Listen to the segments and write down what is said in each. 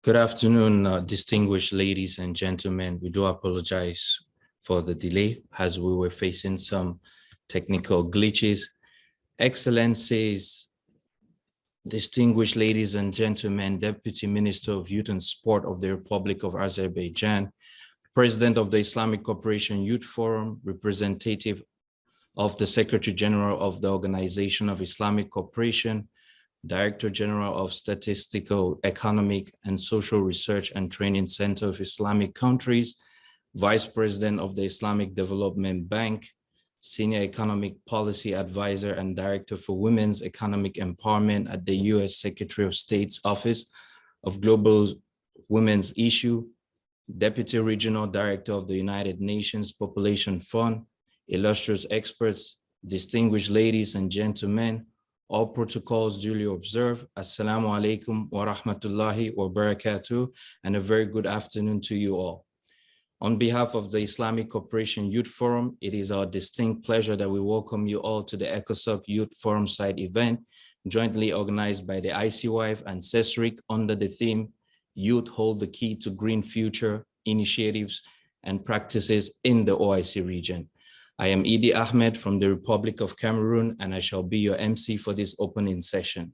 Good afternoon, distinguished ladies and gentlemen. We do apologize for the delay as we were facing some technical glitches. Excellencies, distinguished ladies and gentlemen, Deputy Minister of Youth and Sport of the Republic of Azerbaijan, President of the Islamic Cooperation Youth Forum, representative of the Secretary General of the Organization of Islamic Cooperation, Director General of Statistical, Economic, and Social Research and Training Center of Islamic Countries, Vice President of the Islamic Development Bank, Senior Economic Policy Advisor and Director for Women's Economic Empowerment at the U.S. Secretary of State's Office of Global Women's Issue, Deputy Regional Director of the United Nations Population Fund, illustrious experts, distinguished ladies and gentlemen, all protocols duly observed. Assalamu alaikum wa rahmatullahi wa barakatuh, and a very good afternoon to you all. On behalf of the Islamic Cooperation Youth Forum, it is our distinct pleasure that we welcome you all to the ECOSOC Youth Forum site event, jointly organized by the ICYF and CESRIC under the theme, Youth Hold the Key to Green Future Initiatives and Practices in the OIC region. I am Idi Ahmed from the Republic of Cameroon, and I shall be your MC for this opening session.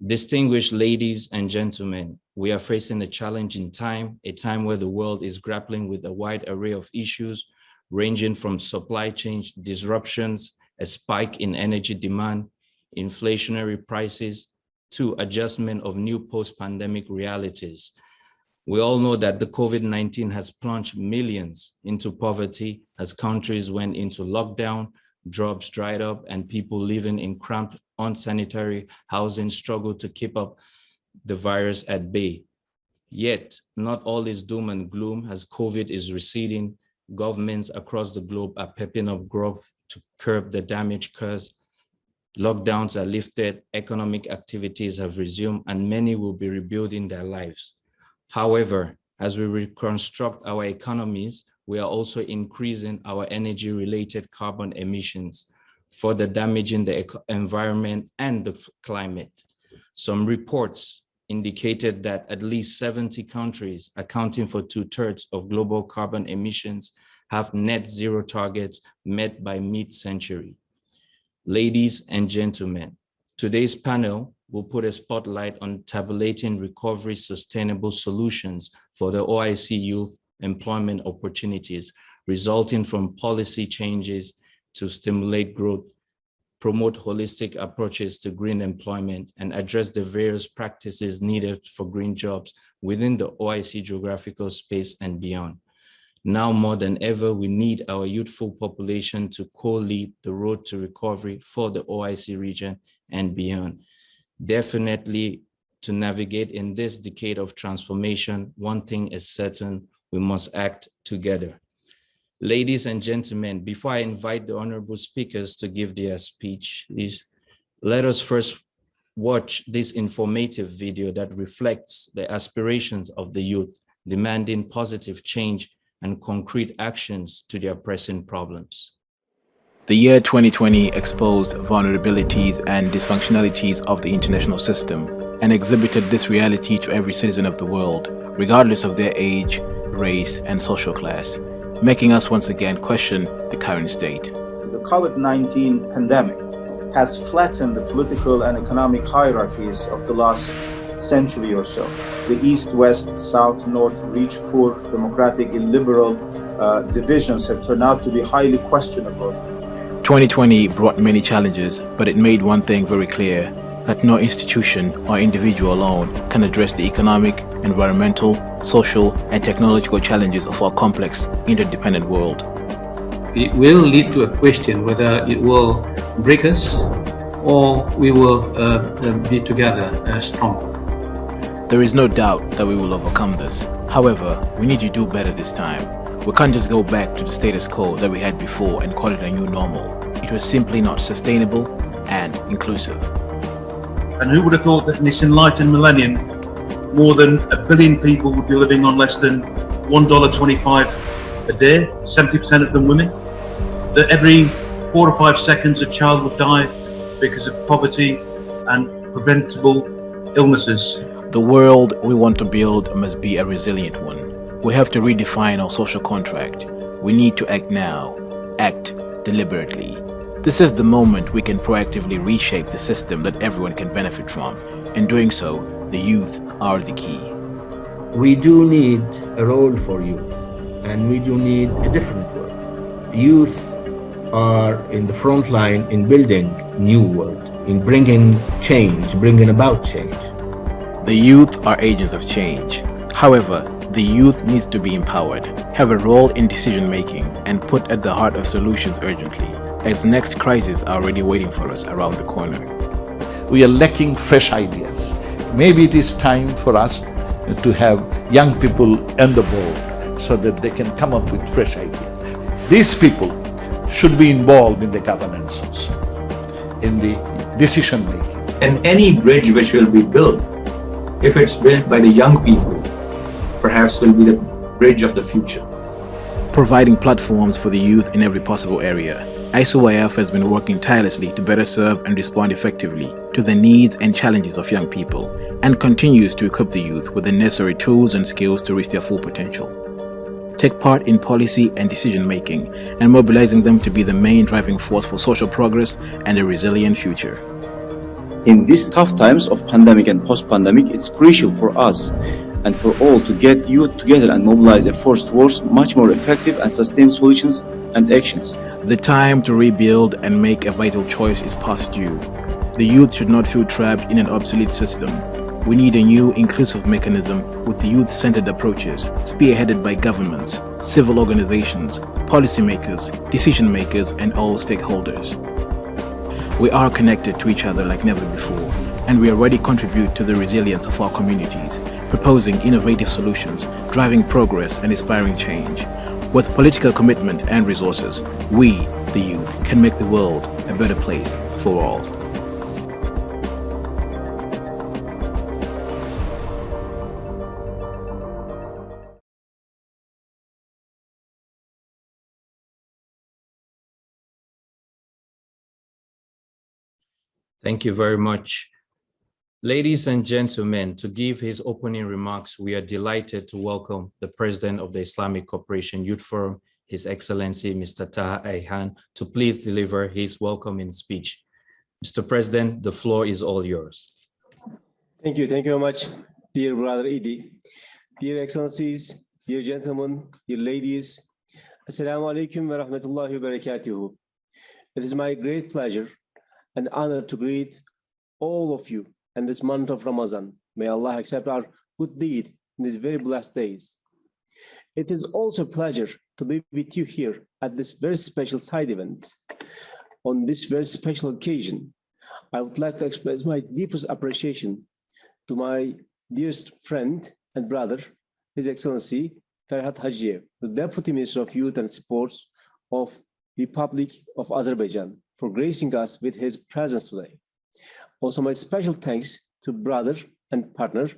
Distinguished ladies and gentlemen, we are facing a challenging time, a time where the world is grappling with a wide array of issues, ranging from supply chain disruptions, a spike in energy demand, inflationary prices, to adjustment of new post-pandemic realities. We all know that the COVID-19 has plunged millions into poverty as countries went into lockdown, jobs dried up, and people living in cramped, unsanitary housing struggled to keep up the virus at bay. Yet, not all is doom and gloom as COVID is receding. Governments across the globe are pepping up growth to curb the damage caused. Lockdowns are lifted, economic activities have resumed, and many will be rebuilding their lives. However, as we reconstruct our economies, we are also increasing our energy-related carbon emissions, further damaging the environment and the climate. Some reports indicated that at least 70 countries, accounting for 2/3 of global carbon emissions, have net zero targets met by mid-century. Ladies and gentlemen, today's panel will put a spotlight on tabulating recovery sustainable solutions for the OIC youth employment opportunities resulting from policy changes to stimulate growth, promote holistic approaches to green employment, and address the various practices needed for green jobs within the OIC geographical space and beyond. Now more than ever, we need our youthful population to co-lead the road to recovery for the OIC region and beyond. Definitely, to navigate in this decade of transformation, one thing is certain: we must act together. Ladies and gentlemen, before I invite the honorable speakers to give their speech, please let us first watch this informative video that reflects the aspirations of the youth, demanding positive change and concrete actions to their pressing problems. The year 2020 exposed vulnerabilities and dysfunctionalities of the international system and exhibited this reality to every citizen of the world, regardless of their age, race, and social class, making us once again question the current state. The COVID-19 pandemic has flattened the political and economic hierarchies of the last century or so. The East, West, South, North, rich, poor, democratic, illiberal divisions have turned out to be highly questionable. 2020 brought many challenges, but it made one thing very clear, that no institution or individual alone can address the economic, environmental, social, and technological challenges of our complex, interdependent world. It will lead to a question whether it will break us or we will be together stronger. There is no doubt that we will overcome this. However, we need to do better this time. We can't just go back to the status quo that we had before and call it a new normal. It was simply not sustainable and inclusive. And who would have thought that in this enlightened millennium, more than 1 billion people would be living on less than $1.25 a day, 70% of them women, that every 4 or 5 seconds a child would die because of poverty and preventable illnesses. The world we want to build must be a resilient one. We have to redefine our social contract. We need to act now, act deliberately. This is the moment we can proactively reshape the system that everyone can benefit from. In doing so, the youth are the key. We do need a role for youth, and we do need a different world. Youth are in the front line in building new world, in bringing change, bringing about change. The youth are agents of change. However, the youth needs to be empowered, have a role in decision-making, and put at the heart of solutions urgently, as next crises are already waiting for us around the corner. We are lacking fresh ideas. Maybe it is time for us to have young people on the board so that they can come up with fresh ideas. These people should be involved in the governance also, in the decision making. And any bridge which will be built, if it's built by the young people, perhaps will be the bridge of the future. Providing platforms for the youth in every possible area, ICYF has been working tirelessly to better serve and respond effectively to the needs and challenges of young people, and continues to equip the youth with the necessary tools and skills to reach their full potential. Take part in policy and decision making, and mobilizing them to be the main driving force for social progress and a resilient future. In these tough times of pandemic and post-pandemic, it's crucial for us and for all to get youth together and mobilize efforts towards much more effective and sustained solutions and actions. The time to rebuild and make a vital choice is past due. The youth should not feel trapped in an obsolete system. We need a new inclusive mechanism with youth-centered approaches, spearheaded by governments, civil organizations, policymakers, decision-makers, and all stakeholders. We are connected to each other like never before, and we already contribute to the resilience of our communities, proposing innovative solutions, driving progress and inspiring change. With political commitment and resources, we, the youth, can make the world a better place for all. Thank you very much. Ladies and gentlemen, to give his opening remarks, we are delighted to welcome the President of the Islamic Cooperation Youth Forum, His Excellency Mr. Taha Ayhan, to please deliver his welcoming speech. Mr. President, the floor is all yours. Thank you very much, dear brother Idi. Dear Excellencies, dear gentlemen, dear ladies, Assalamu alaikum wa rahmatullahi wa barakatuhu. It is my great pleasure and honor to greet all of you in this month of Ramadan. May Allah accept our good deed in these very blessed days. It is also a pleasure to be with you here at this very special side event. On this very special occasion, I would like to express my deepest appreciation to my dearest friend and brother, His Excellency Ferhat Hacıyev, the Deputy Minister of Youth and Sports of Republic of Azerbaijan, for gracing us with his presence today. Also, my special thanks to brother and partner,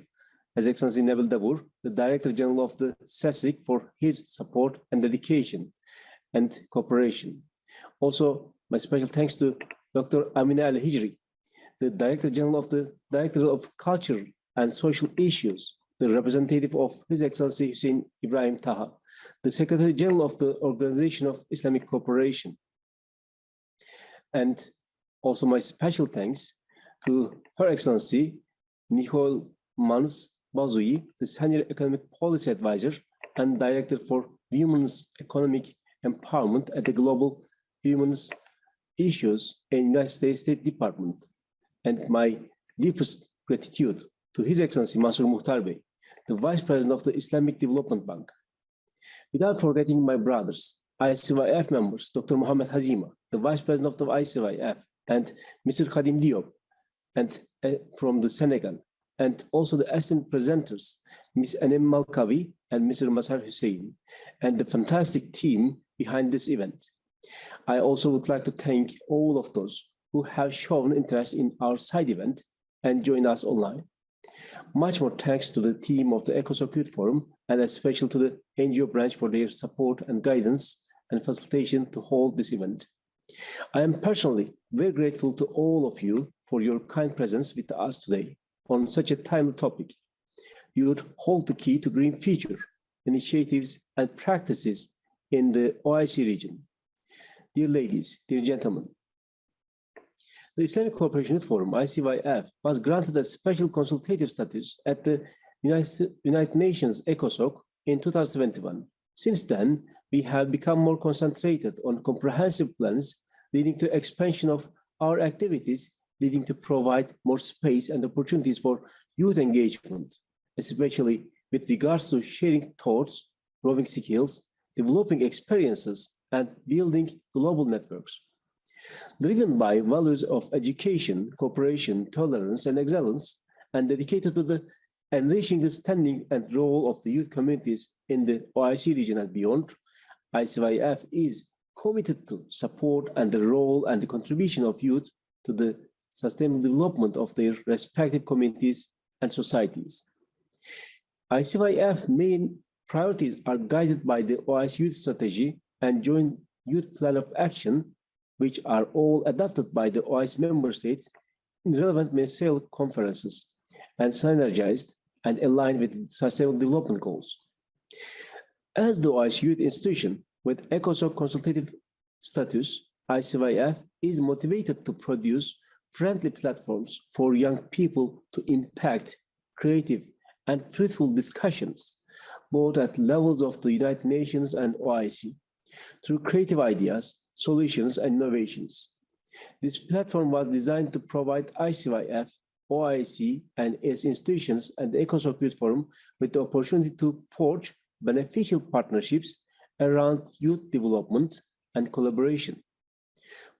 His Excellency Nabil Dabur, the Director General of the SESIC, for his support and dedication and cooperation. Also, my special thanks to Dr. Amina Al-Hijri, the Director General of the Director of Culture and Social Issues, the representative of His Excellency Hussein Ibrahim Taha, the Secretary General of the Organization of Islamic Cooperation. And also my special thanks to Her Excellency Nicole Mans Bazui, the Senior Economic Policy Advisor and Director for Women's Economic Empowerment at the Global Women's Issues in United States State Department. And my deepest gratitude to His Excellency Mansur Muhtar Bey, the Vice President of the Islamic Development Bank. Without forgetting my brothers, ICYF members, Dr. Mohammed Hazima, the Vice President of the ICYF, and Mr. Khadim Diop, and from the Senegal, and also the esteemed presenters, Ms. Anem Malkavi and Mr. Masar Hussein, and the fantastic team behind this event. I also would like to thank all of those who have shown interest in our side event and joined us online. Much more thanks to the team of the ECOSOC Youth Forum, and especially to the NGO branch for their support and guidance and facilitation to hold this event. I am personally very grateful to all of you for your kind presence with us today on such a timely topic, youth hold the key to green future initiatives and practices in the OIC region. Dear ladies, dear gentlemen, the Islamic Cooperation Youth Forum, ICYF, was granted a special consultative status at the United Nations ECOSOC in 2021. Since then, we have become more concentrated on comprehensive plans leading to expansion of our activities, leading to provide more space and opportunities for youth engagement, especially with regards to sharing thoughts, growing skills, developing experiences, and building global networks. Driven by values of education, cooperation, tolerance, and excellence, and dedicated to the enriching the standing and role of the youth communities in the OIC region and beyond, ICYF is committed to support and the role and the contribution of youth to the sustainable development of their respective communities and societies. ICYF main priorities are guided by the OIC Youth Strategy and Joint Youth Plan of Action, which are all adopted by the OIC member states in relevant ministerial conferences and synergized and aligned with sustainable development goals. As the OIC youth institution with ECOSOC consultative status, ICYF is motivated to produce friendly platforms for young people to impact creative and fruitful discussions, both at levels of the United Nations and OIC, through creative ideas, solutions, and innovations. This platform was designed to provide ICYF, OIC, and its institutions and the ECOSOC Youth Forum with the opportunity to forge beneficial partnerships around youth development and collaboration.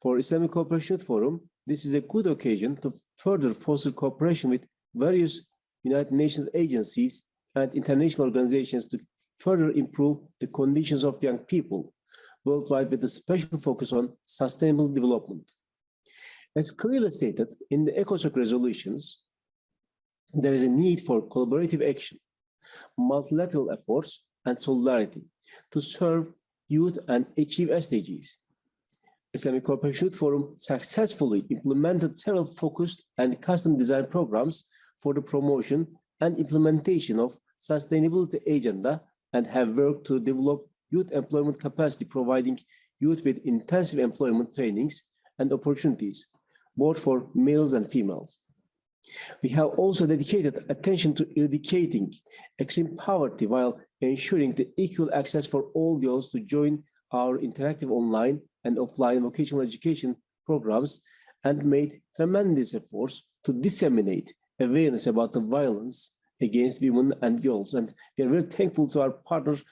For Islamic Cooperation Youth Forum, this is a good occasion to further foster cooperation with various United Nations agencies and international organizations to further improve the conditions of young people worldwide with a special focus on sustainable development. As clearly stated in the ECOSOC resolutions, there is a need for collaborative action, multilateral efforts, and solidarity to serve youth and achieve SDGs. Islamic Cooperation Youth Forum successfully implemented several focused and custom design programs for the promotion and implementation of sustainability agenda and have worked to develop youth employment capacity, providing youth with intensive employment trainings and opportunities, both for males and females. We have also dedicated attention to eradicating extreme poverty while ensuring the equal access for all girls to join our interactive online and offline vocational education programs and made tremendous efforts to disseminate awareness about the violence against women and girls. And we are very thankful to our partners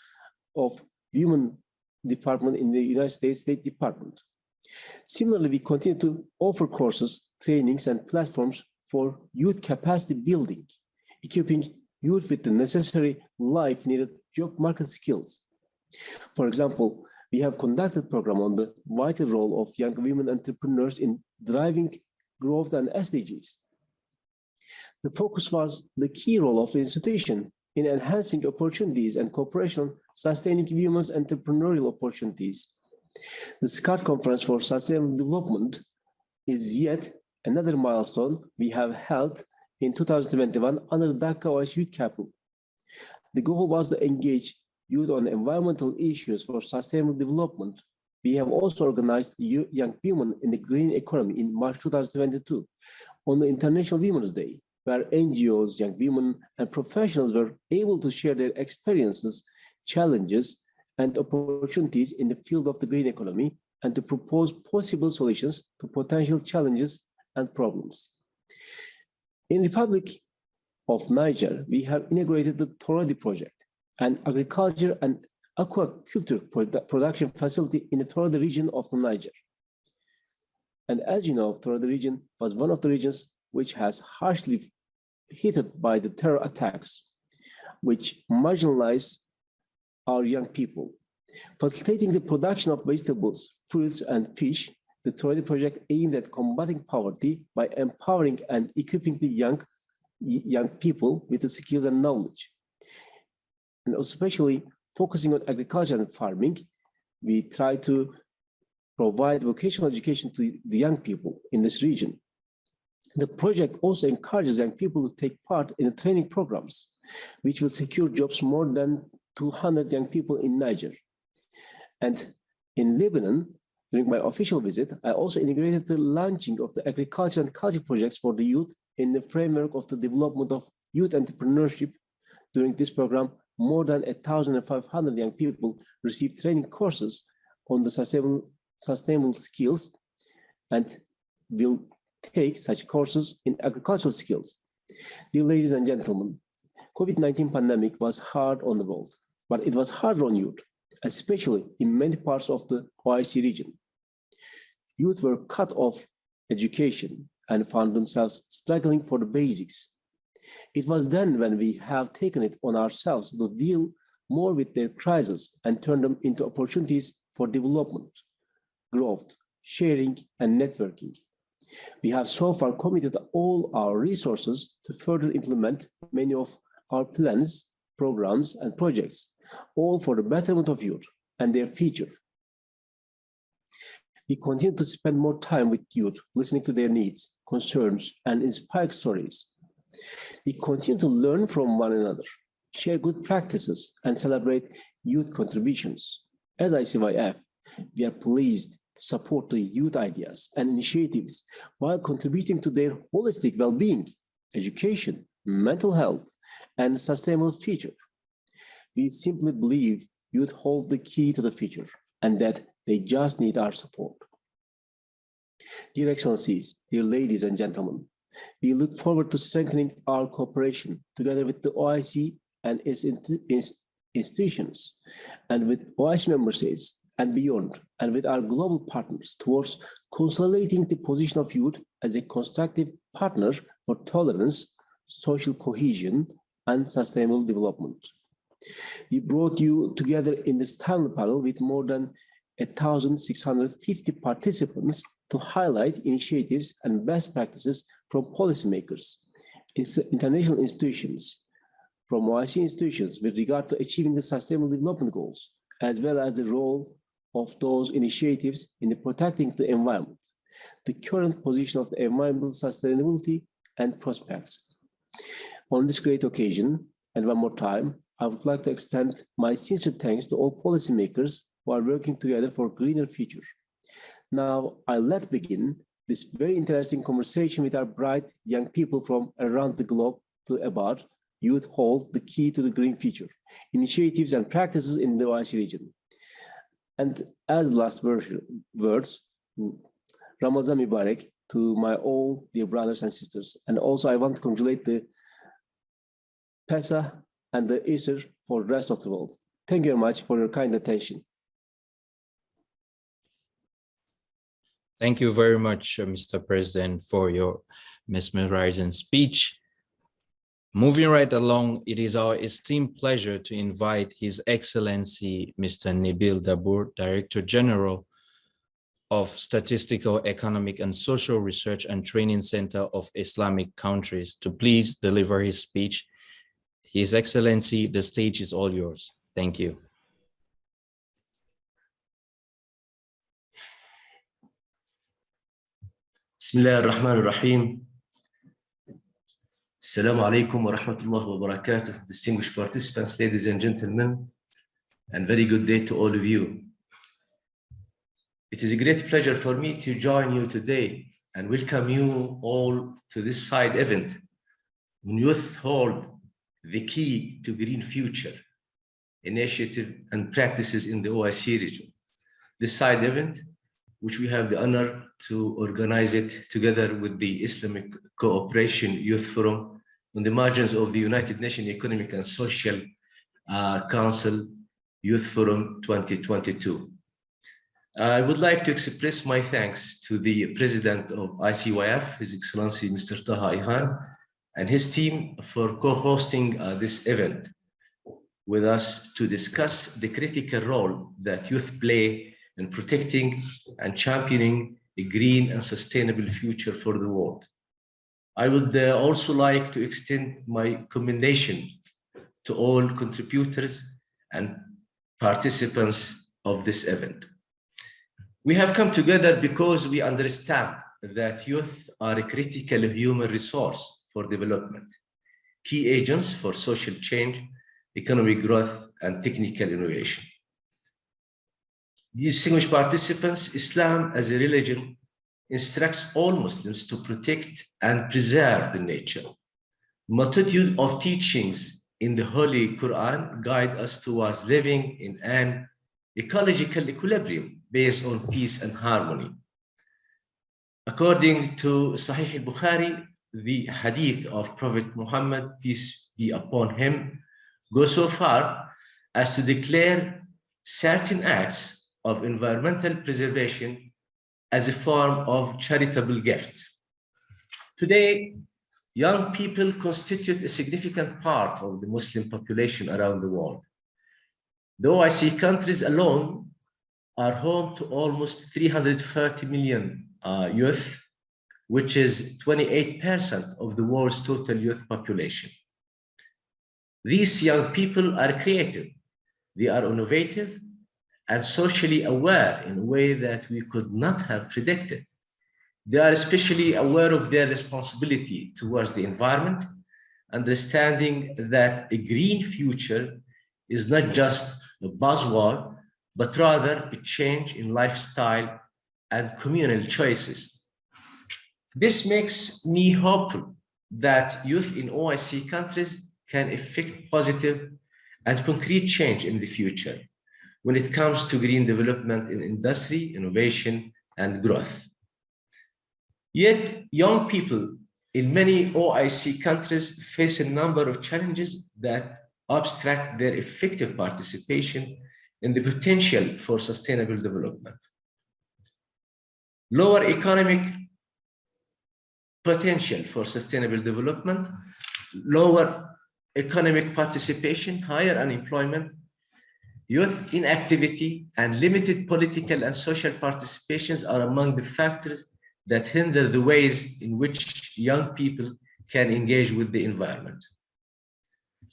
of Women Department in the United States State Department. Similarly, we continue to offer courses, trainings, and platforms for youth capacity building, equipping youth with the necessary life-needed job market skills. For example, we have conducted a program on the vital role of young women entrepreneurs in driving growth and SDGs. The focus was the key role of the institution in enhancing opportunities and cooperation, sustaining women's entrepreneurial opportunities. The SCART Conference for Sustainable Development is yet another milestone we have held in 2021 under Dhaka OIC Youth Capital. The goal was to engage youth on environmental issues for sustainable development. We have also organized young women in the green economy in March 2022 on the International Women's Day, where NGOs, young women, and professionals were able to share their experiences, challenges, and opportunities in the field of the green economy and to propose possible solutions to potential challenges and problems. In the Republic of Niger, we have integrated the Torodi project, an agriculture and aquaculture production facility in the Torodi region of the Niger. And as you know, Torodi region was one of the regions which has harshly hit by the terror attacks, which marginalize our young people. Facilitating the production of vegetables, fruits, and fish, the Torodi project aimed at combating poverty by empowering and equipping the young people with the skills and knowledge. And especially focusing on agriculture and farming, we try to provide vocational education to the young people in this region. The project also encourages young people to take part in the training programs, which will secure jobs more than 200 young people in Niger. And in Lebanon, during my official visit, I also integrated the launching of the agriculture and culture projects for the youth in the framework of the development of youth entrepreneurship. During this program, more than 1,500 young people received training courses on the sustainable skills and will take such courses in agricultural skills. Dear ladies and gentlemen, COVID-19 pandemic was hard on the world, but it was harder on youth, especially in many parts of the OIC region. Youth were cut off education and found themselves struggling for the basics. It was then when we have taken it on ourselves to deal more with their crises and turn them into opportunities for development, growth, sharing, and networking. We have so far committed all our resources to further implement many of our plans, programs, and projects, all for the betterment of youth and their future. We continue to spend more time with youth, listening to their needs, concerns, and inspired stories. We continue to learn from one another, share good practices, and celebrate youth contributions. As ICYF, we are pleased to support the youth ideas and initiatives while contributing to their holistic well-being, education, mental health, and sustainable future. We simply believe youth hold the key to the future and that they just need our support. Dear Excellencies, dear ladies and gentlemen, we look forward to strengthening our cooperation together with the OIC and its institutions, and with OIC member states and beyond, and with our global partners towards consolidating the position of youth as a constructive partner for tolerance, social cohesion, and sustainable development. We brought you together in this timely panel with more than 1,650 participants to highlight initiatives and best practices from policymakers, international institutions, from OIC institutions with regard to achieving the sustainable development goals, as well as the role of those initiatives in protecting the environment, the current position of the environmental sustainability and prospects. On this great occasion, and one more time, I would like to extend my sincere thanks to all policymakers who are working together for a greener future. Now, let's begin this very interesting conversation with our bright young people from around the globe about youth hold the key to the green future, initiatives and practices in the OIC region. And as last words, Ramazan Mubarak to my all dear brothers and sisters. And also I want to congratulate the Pesach and the Easter for the rest of the world. Thank you very much for your kind attention. Thank you very much, Mr. President, for your mesmerizing speech. Moving right along, it is our esteemed pleasure to invite His Excellency, Mr. Nabil Dabour, Director General of Statistical, Economic and Social Research and Training Center of Islamic Countries, to please deliver his speech. His Excellency, the stage is all yours. Thank you. Bismillah ar-Rahman ar-Rahim. Assalamu alaikum wa rahmatullahi wa barakatuh. Distinguished participants, ladies and gentlemen, and very good day to all of you. It is a great pleasure for me to join you today and welcome you all to this side event. When youth hold the key to green future, initiative and practices in the OIC region. This side event, which we have the honor to organize it together with the Islamic Cooperation Youth Forum on the margins of the United Nations Economic and Social Council Youth Forum 2022. I would like to express my thanks to the President of ICYF, His Excellency Mr. Taha Ihan, and his team for co-hosting this event with us to discuss the critical role that youth play in protecting and championing a green and sustainable future for the world. I would also like to extend my commendation to all contributors and participants of this event. We have come together because we understand that youth are a critical human resource for development, key agents for social change, economic growth, and technical innovation. Distinguished participants, Islam as a religion instructs all Muslims to protect and preserve the nature. Multitude of teachings in the Holy Quran guide us towards living in an ecological equilibrium based on peace and harmony. According to Sahih al-Bukhari, the hadith of Prophet Muhammad, peace be upon him, goes so far as to declare certain acts of environmental preservation as a form of charitable gift. Today, young people constitute a significant part of the Muslim population around the world. The OIC countries alone are home to almost 330 million youth, which is 28% of the world's total youth population. These young people are creative, they are innovative, and socially aware in a way that we could not have predicted. They are especially aware of their responsibility towards the environment, understanding that a green future is not just a buzzword, but rather a change in lifestyle and communal choices. This makes me hopeful that youth in OIC countries can effect positive and concrete change in the future when it comes to green development in industry, innovation, and growth. Yet, young people in many OIC countries face a number of challenges that obstruct their effective participation in the potential for sustainable development. Lower economic potential for sustainable development, lower economic participation, higher unemployment, youth inactivity, and limited political and social participations are among the factors that hinder the ways in which young people can engage with the environment.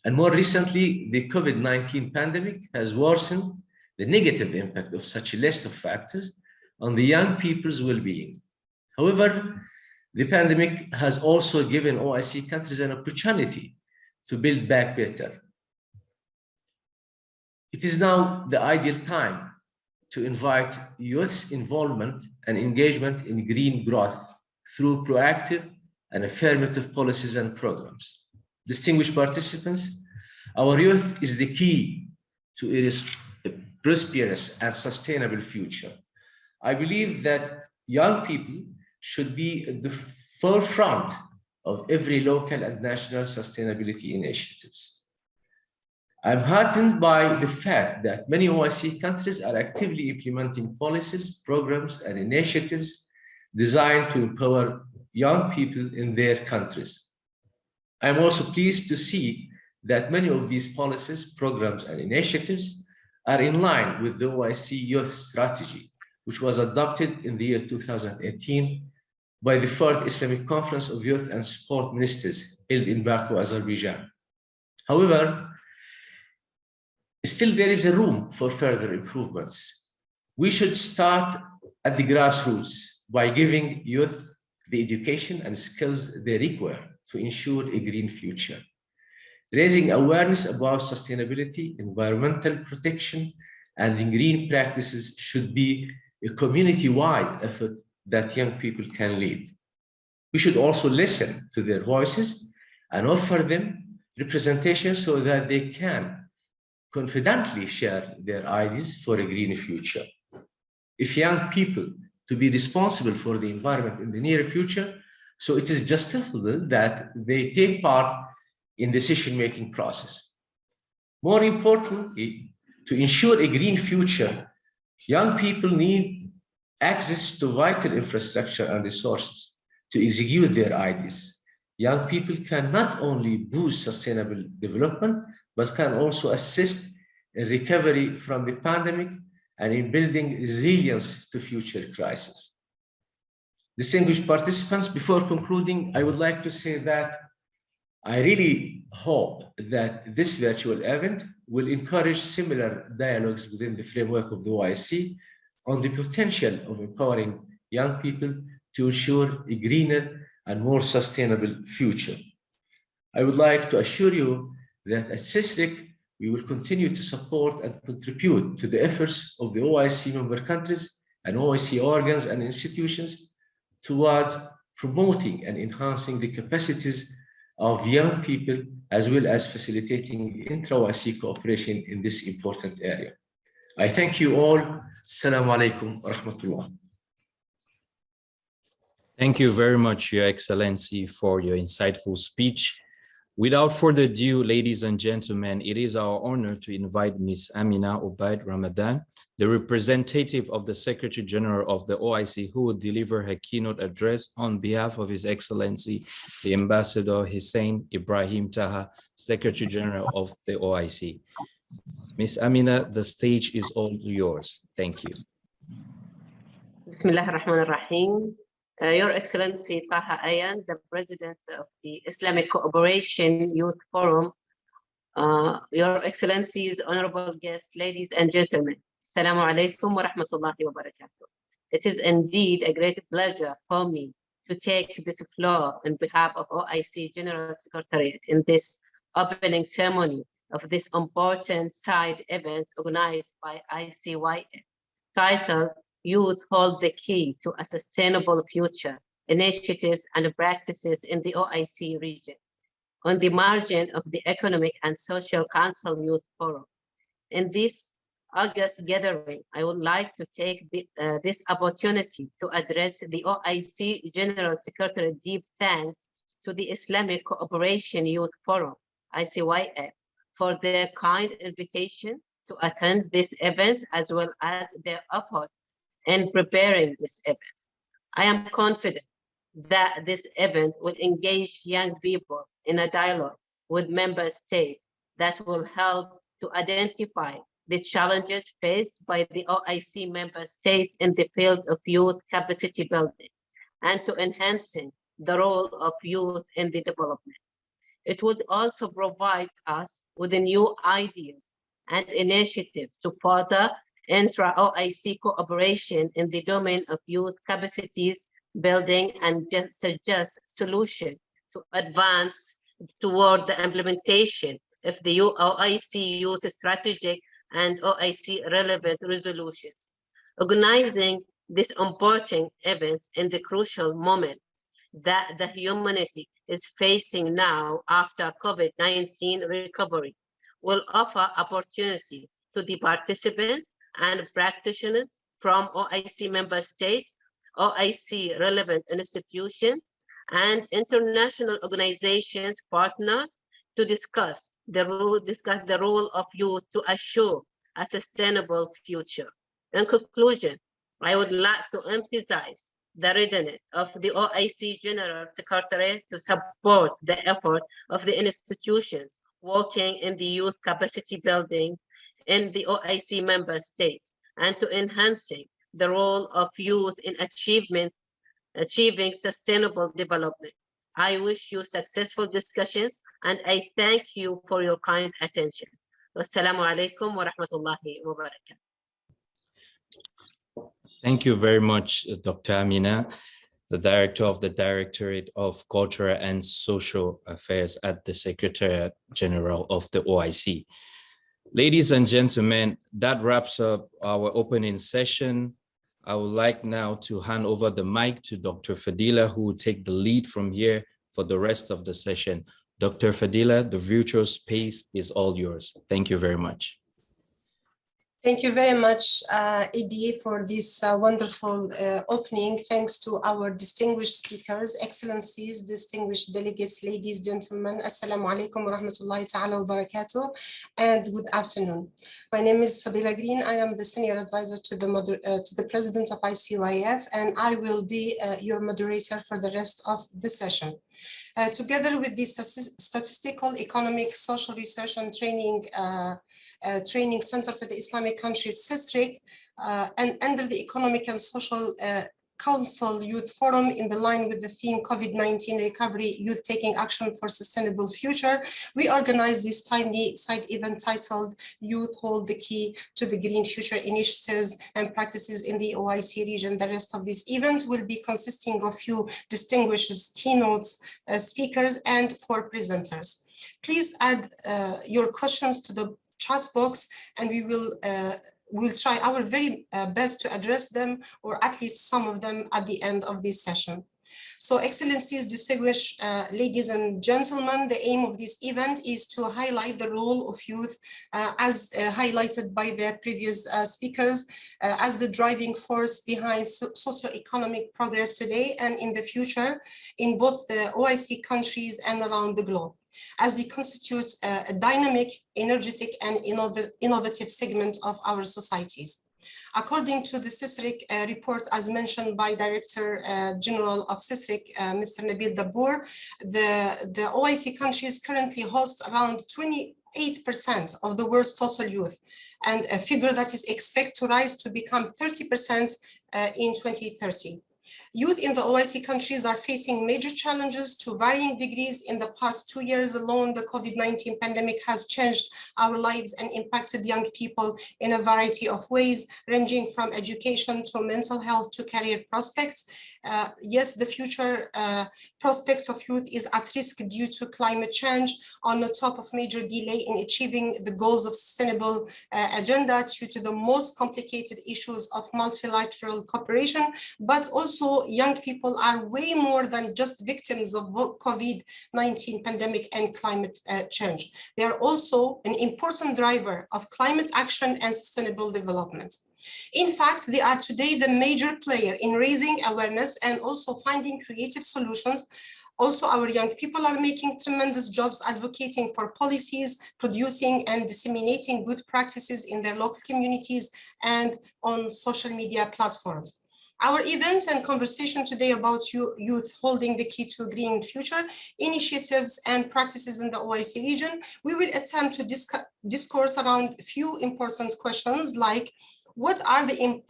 And more recently, the COVID-19 pandemic has worsened the negative impact of such a list of factors on the young people's well-being. However, the pandemic has also given OIC countries an opportunity to build back better. It is now the ideal time to invite youth's involvement and engagement in green growth through proactive and affirmative policies and programs. Distinguished participants, our youth is the key to a prosperous and sustainable future. I believe that young people should be at the forefront of every local and national sustainability initiatives. I'm heartened by the fact that many OIC countries are actively implementing policies, programs, and initiatives designed to empower young people in their countries. I'm also pleased to see that many of these policies, programs, and initiatives are in line with the OIC Youth Strategy, which was adopted in the year 2018 by the 4th Islamic Conference of Youth and Sport Ministers held in Baku, Azerbaijan. However, still there is a room for further improvements. We should start at the grassroots by giving youth the education and skills they require to ensure a green future. Raising awareness about sustainability, environmental protection, and green practices should be a community-wide effort that young people can lead. We should also listen to their voices and offer them representation so that they can confidently share their ideas for a green future. If young people to be responsible for the environment in the near future, so it is justifiable that they take part in decision-making process. More importantly, to ensure a green future, young people need access to vital infrastructure and resources to execute their ideas. Young people can not only boost sustainable development, but can also assist in recovery from the pandemic and in building resilience to future crises. Distinguished participants, before concluding, I would like to say that I really hope that this virtual event will encourage similar dialogues within the framework of the OIC on the potential of empowering young people to ensure a greener and more sustainable future. I would like to assure you that at CISRIC, we will continue to support and contribute to the efforts of the OIC member countries and OIC organs and institutions toward promoting and enhancing the capacities of young people, as well as facilitating intra-OIC cooperation in this important area. I thank you all. Assalamu alaikum wa rahmatullah. Thank you very much, Your Excellency, for your insightful speech. Without further ado, ladies and gentlemen, it is our honor to invite Ms. Amina Obaid Ramadan, the representative of the Secretary General of the OIC, who will deliver her keynote address on behalf of His Excellency, the Ambassador Hussein Ibrahim Taha, Secretary General of the OIC. Ms. Amina, the stage is all yours. Thank you. Bismillah ar-Rahman ar-Rahim. Your Excellency Taha Ayan, the President of the Islamic Cooperation Youth Forum, Your Excellencies, honorable guests, ladies and gentlemen, Assalamu alaikum wa rahmatullahi wa barakatuh. It is indeed a great pleasure for me to take this floor on behalf of OIC General Secretariat in this opening ceremony of this important side event organized by ICYF, titled Youth Hold the Key to a Sustainable Future, Initiatives and Practices in the OIC region, on the margin of the Economic and Social Council Youth Forum. In this August gathering, I would like to take this opportunity to address the OIC General Secretary deep thanks to the Islamic Cooperation Youth Forum, ICYF, for their kind invitation to attend this event, as well as their effort in preparing this event. I am confident that this event will engage young people in a dialogue with member states that will help to identify the challenges faced by the OIC member states in the field of youth capacity building and to enhancing the role of youth in the development. It would also provide us with a new ideas and initiatives to further intra-OIC cooperation in the domain of youth capacities building and suggest solutions to advance toward the implementation of the OIC Youth Strategic and OIC relevant resolutions. Organizing these important events in the crucial moment that the humanity is facing now after COVID-19 recovery will offer opportunity to the participants and practitioners from OIC member states, OIC relevant institutions, and international organizations partners to discuss the role of youth to assure a sustainable future. In conclusion, I would like to emphasize the readiness of the OIC General Secretariat to support the effort of the institutions working in the youth capacity building in the OIC member states and to enhancing the role of youth in achieving sustainable development. I wish you successful discussions and I thank you for your kind attention. Wassalamu alaikum wa rahmatullahi wa barakatuh. Thank you very much, Dr. Amina, the Director of the Directorate of Cultural and Social Affairs at the Secretariat General of the OIC. Ladies and gentlemen, that wraps up our opening session. I would like now to hand over the mic to Dr. Fadila, who will take the lead from here for the rest of the session. Dr. Fadila, the virtual space is all yours. Thank you very much. Thank you very much, Edie, for this wonderful opening. Thanks to our distinguished speakers, excellencies, distinguished delegates, ladies, gentlemen. Assalamu alaikum wa rahmatullahi ta'ala wa barakatuh, and good afternoon. My name is Fadila Green. I am the senior advisor to the president of ICYF, and I will be your moderator for the rest of the session. Together with the Statistical, Economic, Social Research and Training Center for the Islamic Countries, CISRIC, and under the Economic and Social Council Youth Forum in the line with the theme COVID-19 Recovery, Youth Taking Action for Sustainable Future. We organized this timely side event titled Youth Hold the Key to the Green Future Initiatives and Practices in the OIC region. The rest of this event will be consisting of few distinguished keynotes, speakers, and 4 presenters. Please add your questions to the chat box, and we will we'll try our very best to address them, or at least some of them, at the end of this session. So, Excellencies, distinguished ladies and gentlemen, the aim of this event is to highlight the role of youth as highlighted by the previous speakers as the driving force behind socio-economic progress today and in the future in both the OIC countries and around the globe, as they constitute a dynamic, energetic, and innovative segment of our societies. According to the CISRIC report, as mentioned by Director General of CISRIC, Mr. Nabil Dabbour, the OIC countries currently host around 28% of the world's total youth, and a figure that is expected to rise to become 30% in 2030. Youth in the OIC countries are facing major challenges to varying degrees. In the past 2 years alone, the COVID-19 pandemic has changed our lives and impacted young people in a variety of ways, ranging from education to mental health to career prospects. Yes, the future prospect of youth is at risk due to climate change, on the top of major delay in achieving the goals of sustainable agenda due to the most complicated issues of multilateral cooperation, but also young people are way more than just victims of COVID-19 pandemic and climate change. They are also an important driver of climate action and sustainable development. In fact, they are today the major player in raising awareness and also finding creative solutions. Also, our young people are making tremendous jobs advocating for policies, producing and disseminating good practices in their local communities and on social media platforms. Our event and conversation today about youth holding the key to a green future, initiatives and practices in the OIC region, we will attempt to discourse around a few important questions like, what are the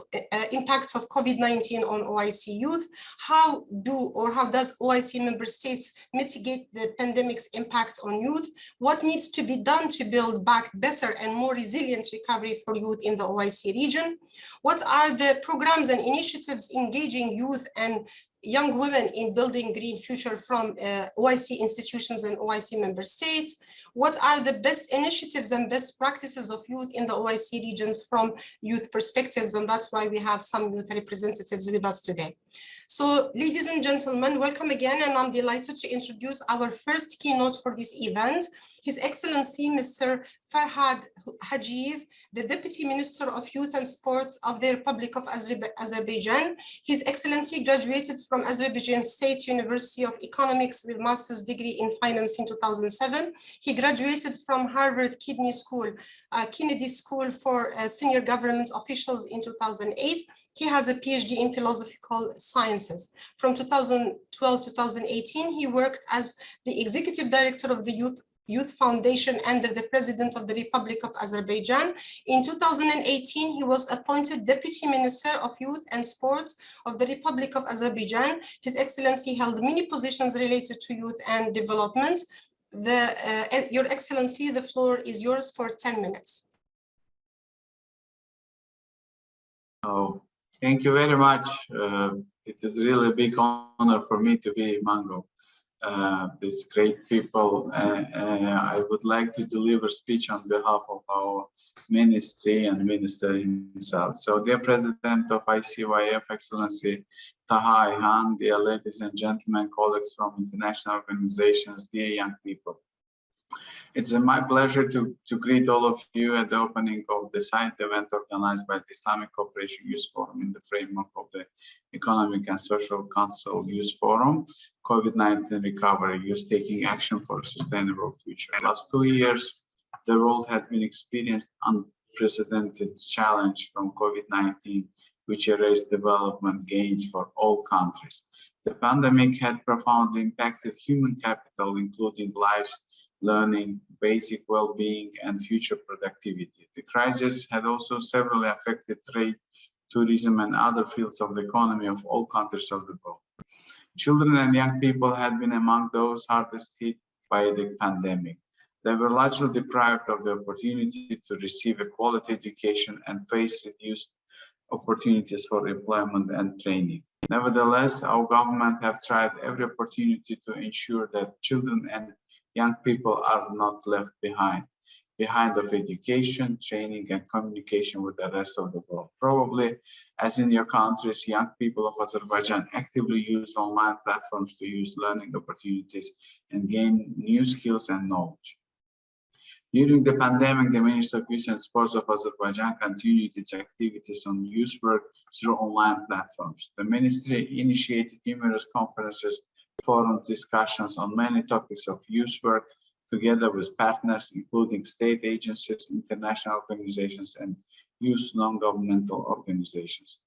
impacts of COVID-19 on OIC youth? How does OIC member states mitigate the pandemic's impact on youth? What needs to be done to build back better and more resilient recovery for youth in the OIC region? What are the programs and initiatives engaging youth and young women in building green future from OIC institutions and OIC member states? What are the best initiatives and best practices of youth in the OIC regions from youth perspectives? And that's why we have some youth representatives with us today. So, ladies and gentlemen, welcome again, and I'm delighted to introduce our first keynote for this event, His Excellency Mr. Farhad Hajiv, the Deputy Minister of Youth and Sports of the Republic of Azerbaijan. His Excellency graduated from Azerbaijan State University of Economics with master's degree in finance in 2007. He graduated from Harvard Kennedy School for Senior Government Officials in 2008. He has a PhD in philosophical sciences. From 2012 to 2018, he worked as the Executive Director of the Youth Foundation under the President of the Republic of Azerbaijan. In 2018, he was appointed Deputy Minister of Youth and Sports of the Republic of Azerbaijan. His Excellency held many positions related to youth and development. Your Excellency, the floor is yours for 10 minutes. Oh, thank you very much. It is really a big honor for me to be among these great people. I would like to deliver a speech on behalf of our ministry and minister himself. So, dear President of ICYF, Excellency Taha Ayhan, dear ladies and gentlemen, colleagues from international organizations, dear young people. It's my pleasure to greet all of you at the opening of the side event organized by the Islamic Cooperation Youth Forum in the framework of the Economic and Social Council Youth Forum, COVID-19 Recovery, Youth Taking Action for a Sustainable Future. In the last 2 years, the world had been experienced unprecedented challenge from COVID-19, which erased development gains for all countries. The pandemic had profoundly impacted human capital, including lives, learning, basic well-being, and future productivity. The crisis had also severely affected trade, tourism, and other fields of the economy of all countries of the world. Children and young people had been among those hardest hit by the pandemic. They were largely deprived of the opportunity to receive a quality education and face reduced opportunities for employment and training. Nevertheless, our government have tried every opportunity to ensure that children and young people are not left behind of education, training, and communication with the rest of the world. Probably, as in your countries, young people of Azerbaijan actively use online platforms to use learning opportunities and gain new skills and knowledge. During the pandemic, the Ministry of Youth and Sports of Azerbaijan continued its activities on youth work through online platforms. The ministry initiated numerous conferences, forums, discussions on many topics of youth work, together with partners, including state agencies, international organizations, and youth non-governmental organizations.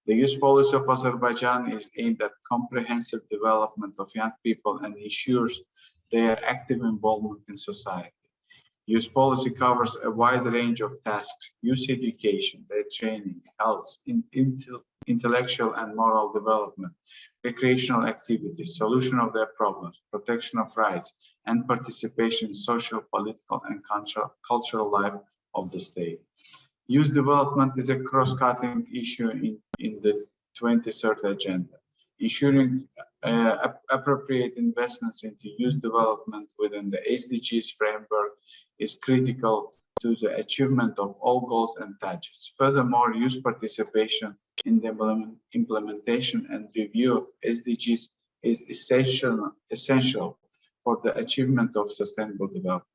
The youth policy of Azerbaijan is aimed at comprehensive development of young people and ensures their active involvement in society. Youth policy covers a wide range of tasks: youth education, their training, health, intellectual and moral development, recreational activities, solution of their problems, protection of rights, and participation in social, political, and cultural life of the state. Youth development is a cross-cutting issue in the 23rd agenda. Ensuring appropriate investments into youth development within the SDGs framework is critical to the achievement of all goals and targets. Furthermore, youth participation in the implementation and review of SDGs is essential for the achievement of sustainable development.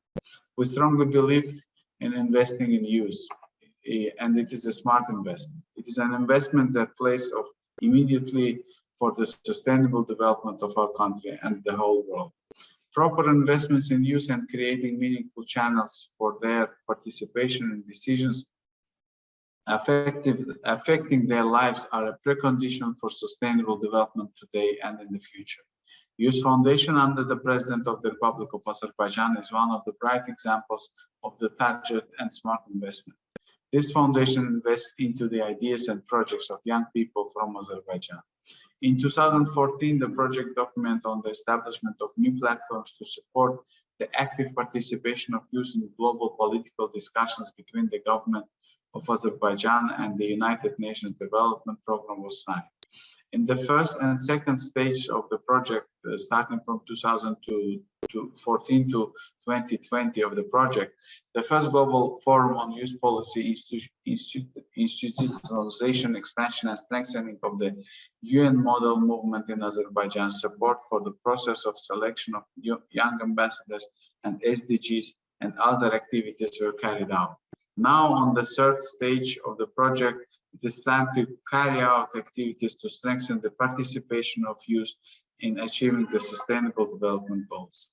We strongly believe in investing in youth, and it is a smart investment. It is an investment that plays off immediately for the sustainable development of our country and the whole world. Proper investments in youth and creating meaningful channels for their participation in decisions affecting their lives are a precondition for sustainable development today and in the future. Youth Foundation under the President of the Republic of Azerbaijan is one of the bright examples of the targeted and smart investment. This foundation invests into the ideas and projects of young people from Azerbaijan. In 2014, the project document on the establishment of new platforms to support the active participation of youth in global political discussions between the government of Azerbaijan and the United Nations Development Programme was signed. In the first and second stage of the project, starting from 2014 to 2020 of the project, the first global forum on youth policy institutionalization, expansion, and strengthening of the UN model movement in Azerbaijan, support for the process of selection of young ambassadors and SDGs and other activities were carried out. Now, on the third stage of the project, it is planned to carry out activities to strengthen the participation of youth in achieving the Sustainable Development Goals.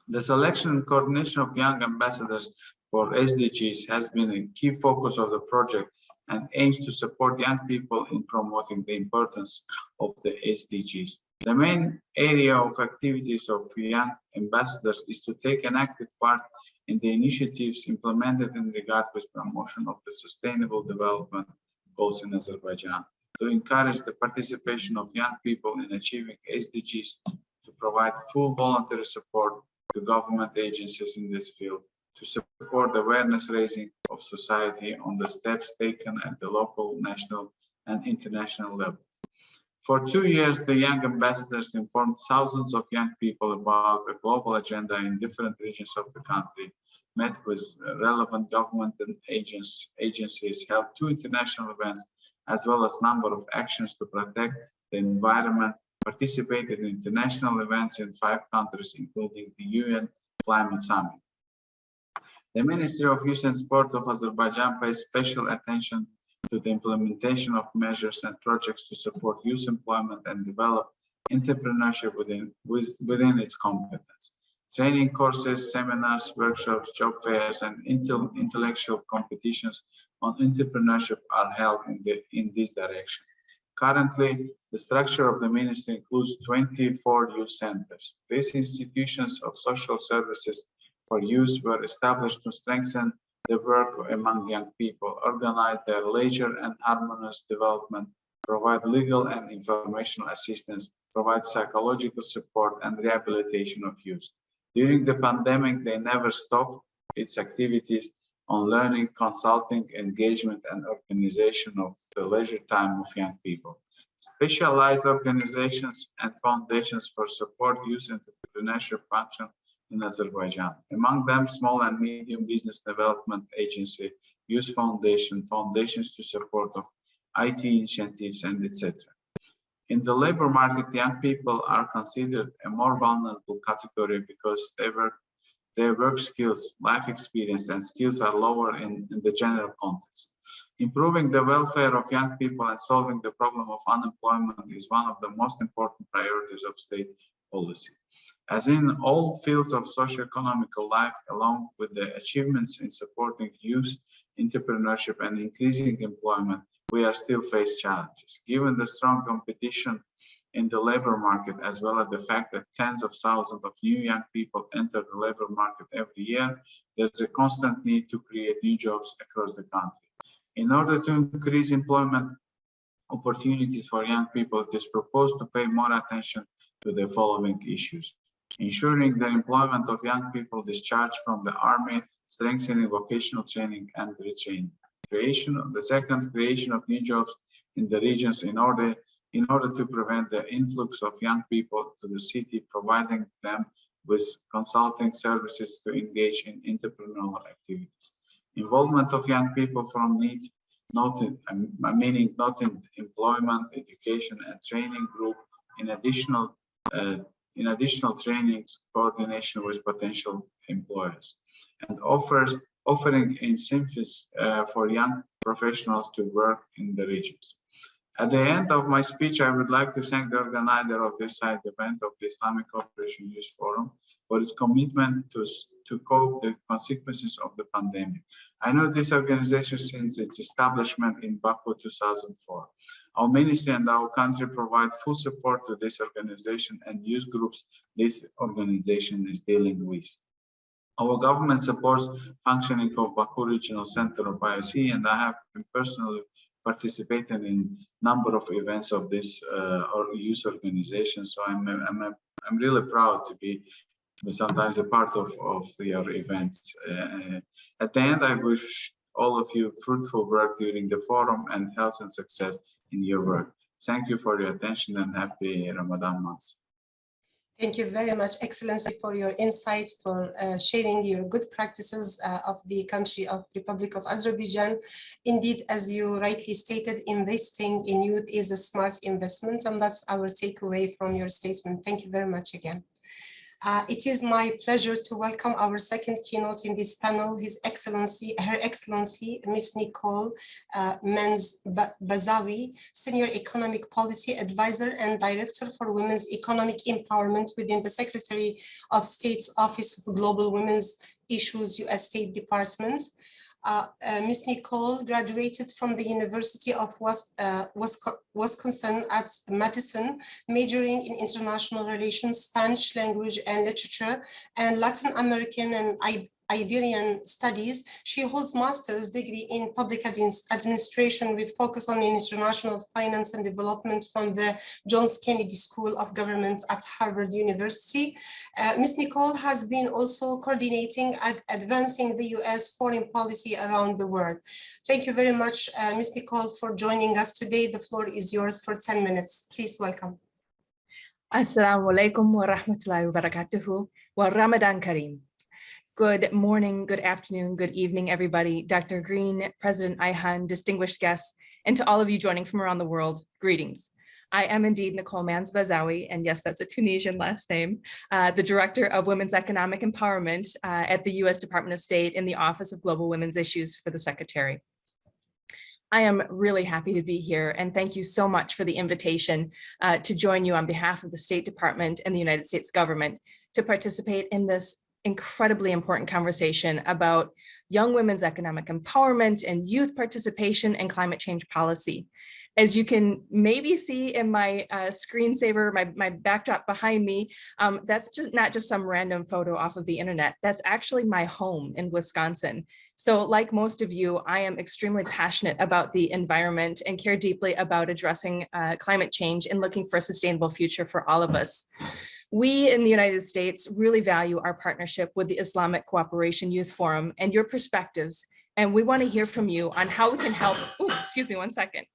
The selection and coordination of young ambassadors for SDGs has been a key focus of the project and aims to support young people in promoting the importance of the SDGs. The main area of activities of young ambassadors is to take an active part in the initiatives implemented in regard with promotion of the Sustainable Development Goals in Azerbaijan, to encourage the participation of young people in achieving SDGs, to provide full voluntary support to government agencies in this field, to support awareness raising of society on the steps taken at the local, national, and international level. For 2 years, the young ambassadors informed thousands of young people about the global agenda in different regions of the country, met with relevant government and agencies, held 2 international events, as well as number of actions to protect the environment, participated in international events in 5 countries, including the UN Climate Summit. The Ministry of Youth and Sport of Azerbaijan pays special attention to the implementation of measures and projects to support youth employment and develop entrepreneurship within its competence. Training courses, seminars, workshops, job fairs, and intellectual competitions on entrepreneurship are held in this direction. Currently, the structure of the ministry includes 24 youth centers. These institutions of social services for youth were established to strengthen the work among young people, organize their leisure and harmonious development, provide legal and informational assistance, provide psychological support and rehabilitation of youth. During the pandemic, they never stopped its activities on learning, consulting, engagement, and organization of the leisure time of young people. Specialized organizations and foundations for support youth entrepreneurship function in Azerbaijan. Among them, Small and Medium Business Development Agency, Youth Foundation, foundations to support of IT initiatives, and etc. In the labor market, young people are considered a more vulnerable category because their work skills, life experience, and skills are lower in the general context. Improving the welfare of young people and solving the problem of unemployment is one of the most important priorities of state policy. As in all fields of socio-economical life, along with the achievements in supporting youth, entrepreneurship, and increasing employment, we are still face challenges. Given the strong competition in the labor market, as well as the fact that tens of thousands of new young people enter the labor market every year, there's a constant need to create new jobs across the country. In order to increase employment opportunities for young people, it is proposed to pay more attention to the following issues: ensuring the employment of young people discharged from the army, strengthening vocational training and retraining. Creation of new jobs in the regions in order to prevent the influx of young people to the city, providing them with consulting services to engage in entrepreneurial activities. Involvement of young people from not in employment, education, and training group in additional trainings, coordination with potential employers, and offering incentives for young professionals to work in the regions. At the end of my speech, I would like to thank the organizer of this side event of the Islamic Cooperation Youth Forum for its commitment to cope the consequences of the pandemic. I know this organization since its establishment in Baku 2004. Our ministry and our country provide full support to this organization and youth groups this organization is dealing with. Our government supports functioning of Baku Regional Center of OIC, and I have been personally participated in a number of events of this youth organization. So I'm really proud to be sometimes a part of your events. At the end, I wish all of you fruitful work during the forum and health and success in your work. Thank you for your attention and happy Ramadan month. Thank you very much, Excellency, for your insights, for sharing your good practices of the country of Republic of Azerbaijan. Indeed, as you rightly stated, investing in youth is a smart investment, and that's our takeaway from your statement. Thank you very much again. It is my pleasure to welcome our second keynote in this panel, Her Excellency, Ms. Nicole Bazawi, Senior Economic Policy Advisor and Director for Women's Economic Empowerment within the Secretary of State's Office of Global Women's Issues, U.S. State Department. Ms. Nicole graduated from the University of Wisconsin at Madison, majoring in international relations, Spanish language and literature, and Latin American and Iberian studies. She holds master's degree in public administration with focus on international finance and development from the John Kennedy School of Government at Harvard University. Ms. Nicole has been also coordinating and advancing the U.S. foreign policy around the world. Thank you very much, Ms. Nicole, for joining us today. The floor is yours for 10 minutes. Please welcome. Assalamu alaikum wa rahmatullahi wa barakatuhu wa Ramadan Kareem. Good morning, good afternoon, good evening, everybody. Dr. Green, President Ayhan, distinguished guests, and to all of you joining from around the world, greetings. I am indeed Nicole Bazawi, and yes, that's a Tunisian last name, the Director of Women's Economic Empowerment at the U.S. Department of State in the Office of Global Women's Issues for the Secretary. I am really happy to be here, and thank you so much for the invitation to join you on behalf of the State Department and the United States government to participate in this incredibly important conversation about young women's economic empowerment, and youth participation in climate change policy. As you can maybe see in my screensaver, my backdrop behind me, that's not just some random photo off of the internet. That's actually my home in Wisconsin. So like most of you, I am extremely passionate about the environment and care deeply about addressing climate change and looking for a sustainable future for all of us. We in the United States really value our partnership with the Islamic Cooperation Youth Forum and your perspectives. And we want to hear from you on how we can help. Ooh, excuse me one second.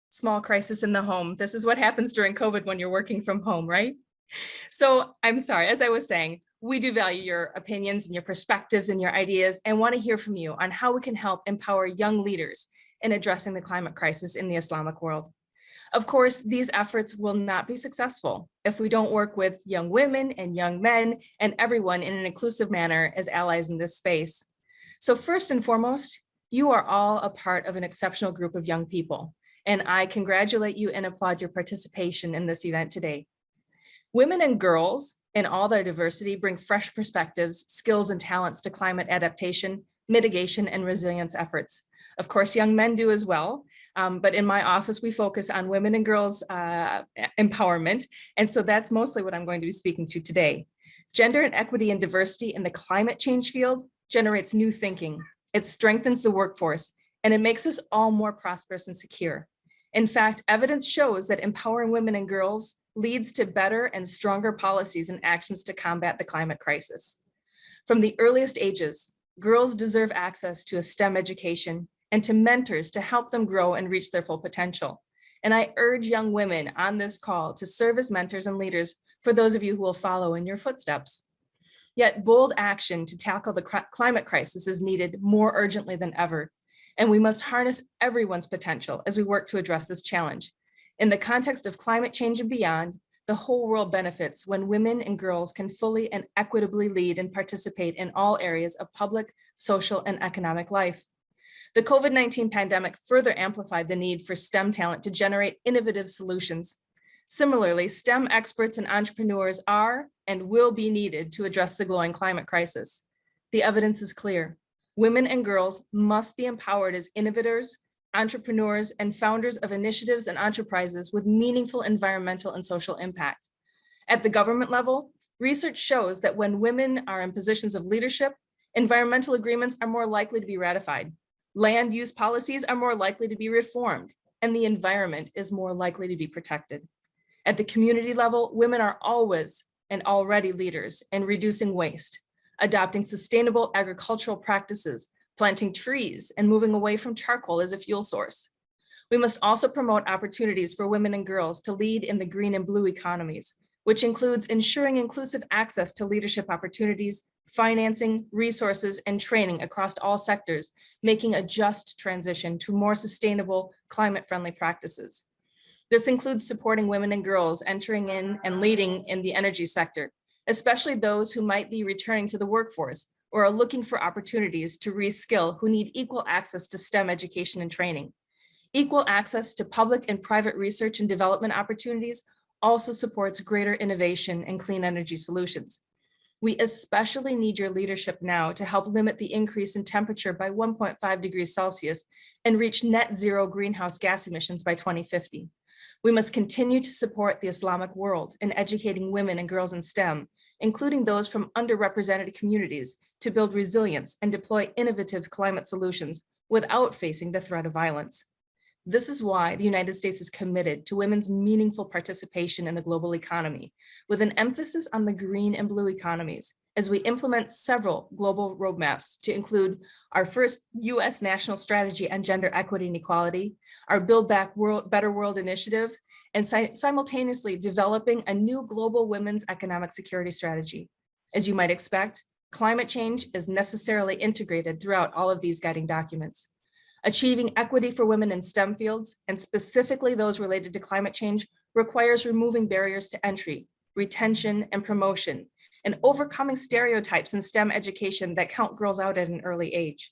Small crisis in the home. This is what happens during COVID when you're working from home, right? So I'm sorry, as I was saying, we do value your opinions and your perspectives and your ideas and want to hear from you on how we can help empower young leaders in addressing the climate crisis in the Islamic world. Of course, these efforts will not be successful if we don't work with young women and young men and everyone in an inclusive manner as allies in this space. So first and foremost, you are all a part of an exceptional group of young people, and I congratulate you and applaud your participation in this event today. Women and girls in all their diversity bring fresh perspectives, skills, and talents to climate adaptation, mitigation, and resilience efforts. Of course, young men do as well, but in my office, we focus on women and girls empowerment, and so that's mostly what I'm going to be speaking to today. Gender and equity and diversity in the climate change field generates new thinking. It strengthens the workforce, and it makes us all more prosperous and secure. In fact, evidence shows that empowering women and girls leads to better and stronger policies and actions to combat the climate crisis. From the earliest ages, girls deserve access to a STEM education and to mentors to help them grow and reach their full potential. And I urge young women on this call to serve as mentors and leaders for those of you who will follow in your footsteps. Yet bold action to tackle the climate crisis is needed more urgently than ever. And we must harness everyone's potential as we work to address this challenge. In the context of climate change and beyond, the whole world benefits when women and girls can fully and equitably lead and participate in all areas of public, social, and economic life. The COVID-19 pandemic further amplified the need for STEM talent to generate innovative solutions. Similarly, STEM experts and entrepreneurs are and will be needed to address the glowing climate crisis. The evidence is clear. Women and girls must be empowered as innovators, entrepreneurs, and founders of initiatives and enterprises with meaningful environmental and social impact. At the government level, research shows that when women are in positions of leadership, environmental agreements are more likely to be ratified, land use policies are more likely to be reformed, and the environment is more likely to be protected. At the community level, women are always and already leaders in reducing waste, adopting sustainable agricultural practices, planting trees, and moving away from charcoal as a fuel source. We must also promote opportunities for women and girls to lead in the green and blue economies, which includes ensuring inclusive access to leadership opportunities, financing, resources, and training across all sectors, making a just transition to more sustainable, climate-friendly practices. This includes supporting women and girls entering in and leading in the energy sector, especially those who might be returning to the workforce or are looking for opportunities to reskill who need equal access to STEM education and training. Equal access to public and private research and development opportunities also supports greater innovation and clean energy solutions. We especially need your leadership now to help limit the increase in temperature by 1.5 degrees Celsius and reach net zero greenhouse gas emissions by 2050. We must continue to support the Islamic world in educating women and girls in STEM, including those from underrepresented communities, to build resilience and deploy innovative climate solutions without facing the threat of violence. This is why the United States is committed to women's meaningful participation in the global economy, with an emphasis on the green and blue economies, as we implement several global roadmaps to include our first US national strategy on gender equity and equality, our Build Back Better World initiative, and simultaneously developing a new global women's economic security strategy. As you might expect, climate change is necessarily integrated throughout all of these guiding documents. Achieving equity for women in STEM fields, and specifically those related to climate change, requires removing barriers to entry, retention, and promotion, and overcoming stereotypes in STEM education that count girls out at an early age.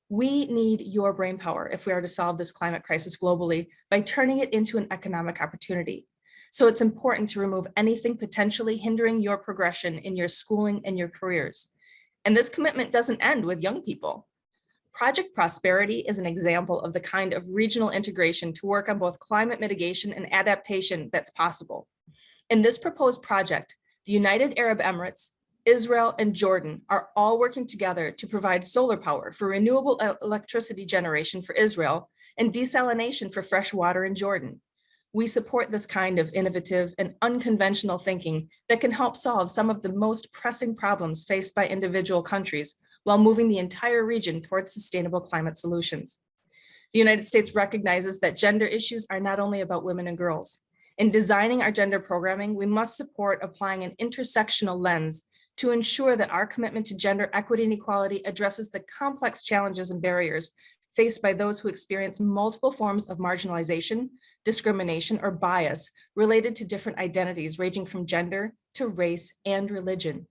We need your brainpower if we are to solve this climate crisis globally by turning it into an economic opportunity. So it's important to remove anything potentially hindering your progression in your schooling and your careers. And this commitment doesn't end with young people. Project Prosperity is an example of the kind of regional integration to work on both climate mitigation and adaptation that's possible. In this proposed project, the United Arab Emirates, Israel, and Jordan are all working together to provide solar power for renewable electricity generation for Israel and desalination for fresh water in Jordan. We support this kind of innovative and unconventional thinking that can help solve some of the most pressing problems faced by individual countries while moving the entire region towards sustainable climate solutions. The United States recognizes that gender issues are not only about women and girls. In designing our gender programming, we must support applying an intersectional lens to ensure that our commitment to gender equity and equality addresses the complex challenges and barriers faced by those who experience multiple forms of marginalization, discrimination, or bias related to different identities ranging from gender to race and religion.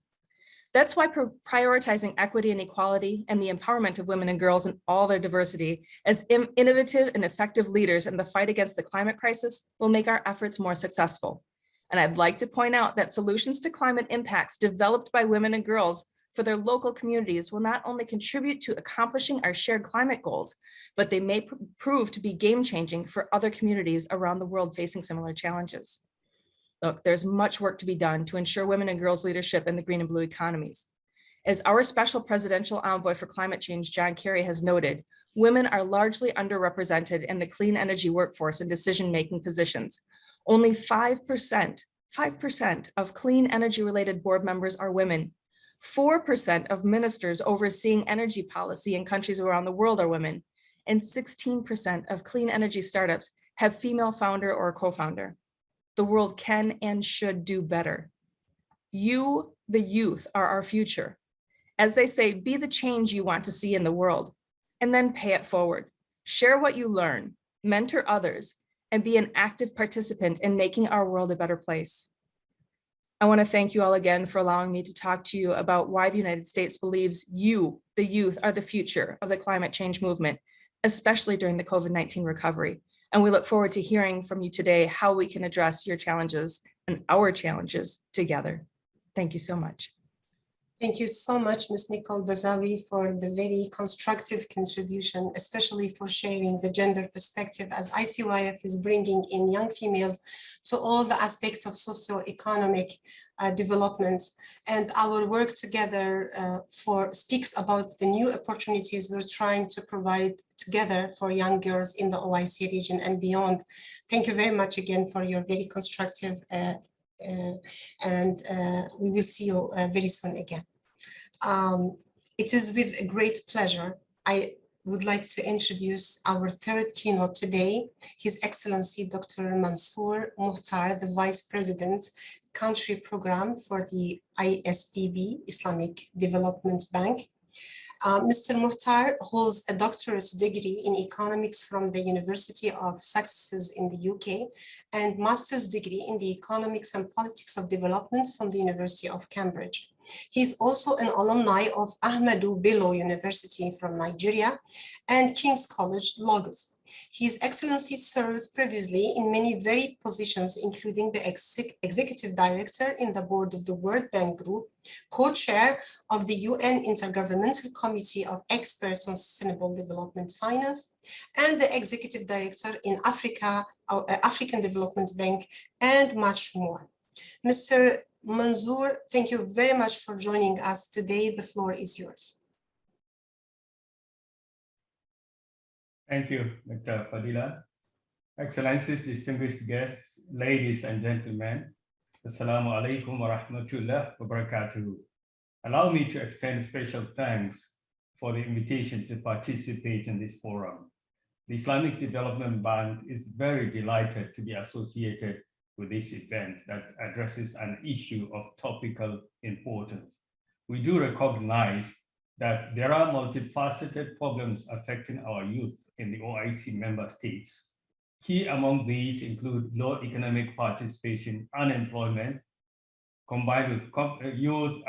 That's why prioritizing equity and equality and the empowerment of women and girls in all their diversity as innovative and effective leaders in the fight against the climate crisis will make our efforts more successful. And I'd like to point out that solutions to climate impacts developed by women and girls for their local communities will not only contribute to accomplishing our shared climate goals, but they may prove to be game-changing for other communities around the world facing similar challenges. Look, there's much work to be done to ensure women and girls' leadership in the green and blue economies. As our special presidential envoy for climate change, John Kerry, has noted, women are largely underrepresented in the clean energy workforce and decision-making positions. Only 5% of clean energy-related board members are women. 4% of ministers overseeing energy policy in countries around the world are women, and 16% of clean energy startups have female founder or co-founder. The world can and should do better. You, the youth, are our future. As they say, be the change you want to see in the world, and then pay it forward. Share what you learn, mentor others, and be an active participant in making our world a better place. I want to thank you all again for allowing me to talk to you about why the United States believes you, the youth, are the future of the climate change movement, especially during the COVID-19 recovery. And we look forward to hearing from you today how we can address your challenges and our challenges together. Thank you so much. Thank you so much, Ms. Nicole Bazawi, for the very constructive contribution, especially for sharing the gender perspective as ICYF is bringing in young females to all the aspects of socio-economic development. And our work together speaks about the new opportunities we're trying to provide together for young girls in the OIC region and beyond. Thank you very much again for your very constructive and we will see you very soon again. It is with a great pleasure I would like to introduce our third keynote today, His Excellency Dr. Mansour Muhtar, the Vice President, Country Program for the ISDB, Islamic Development Bank. Mr. Muhtar holds a doctorate degree in economics from the University of Sussex in the UK and master's degree in the economics and politics of development from the University of Cambridge. He's also an alumni of Ahmadu Bello University from Nigeria and King's College, Lagos. His Excellency served previously in many varied positions, including the Executive Director in the Board of the World Bank Group, co-chair of the UN Intergovernmental Committee of Experts on Sustainable Development Finance, and the Executive Director in African Development Bank, and much more. Mr. Mansour, thank you very much for joining us today. The floor is yours. Thank you, Dr. Fadila. Excellencies, distinguished guests, ladies and gentlemen, Assalamu alaikum wa rahmatullah wa barakatuhu. Allow me to extend special thanks for the invitation to participate in this forum. The Islamic Development Bank is very delighted to be associated with this event that addresses an issue of topical importance. We do recognize that there are multifaceted problems affecting our youth in the OIC member states. Key among these include low economic participation, unemployment, combined with youth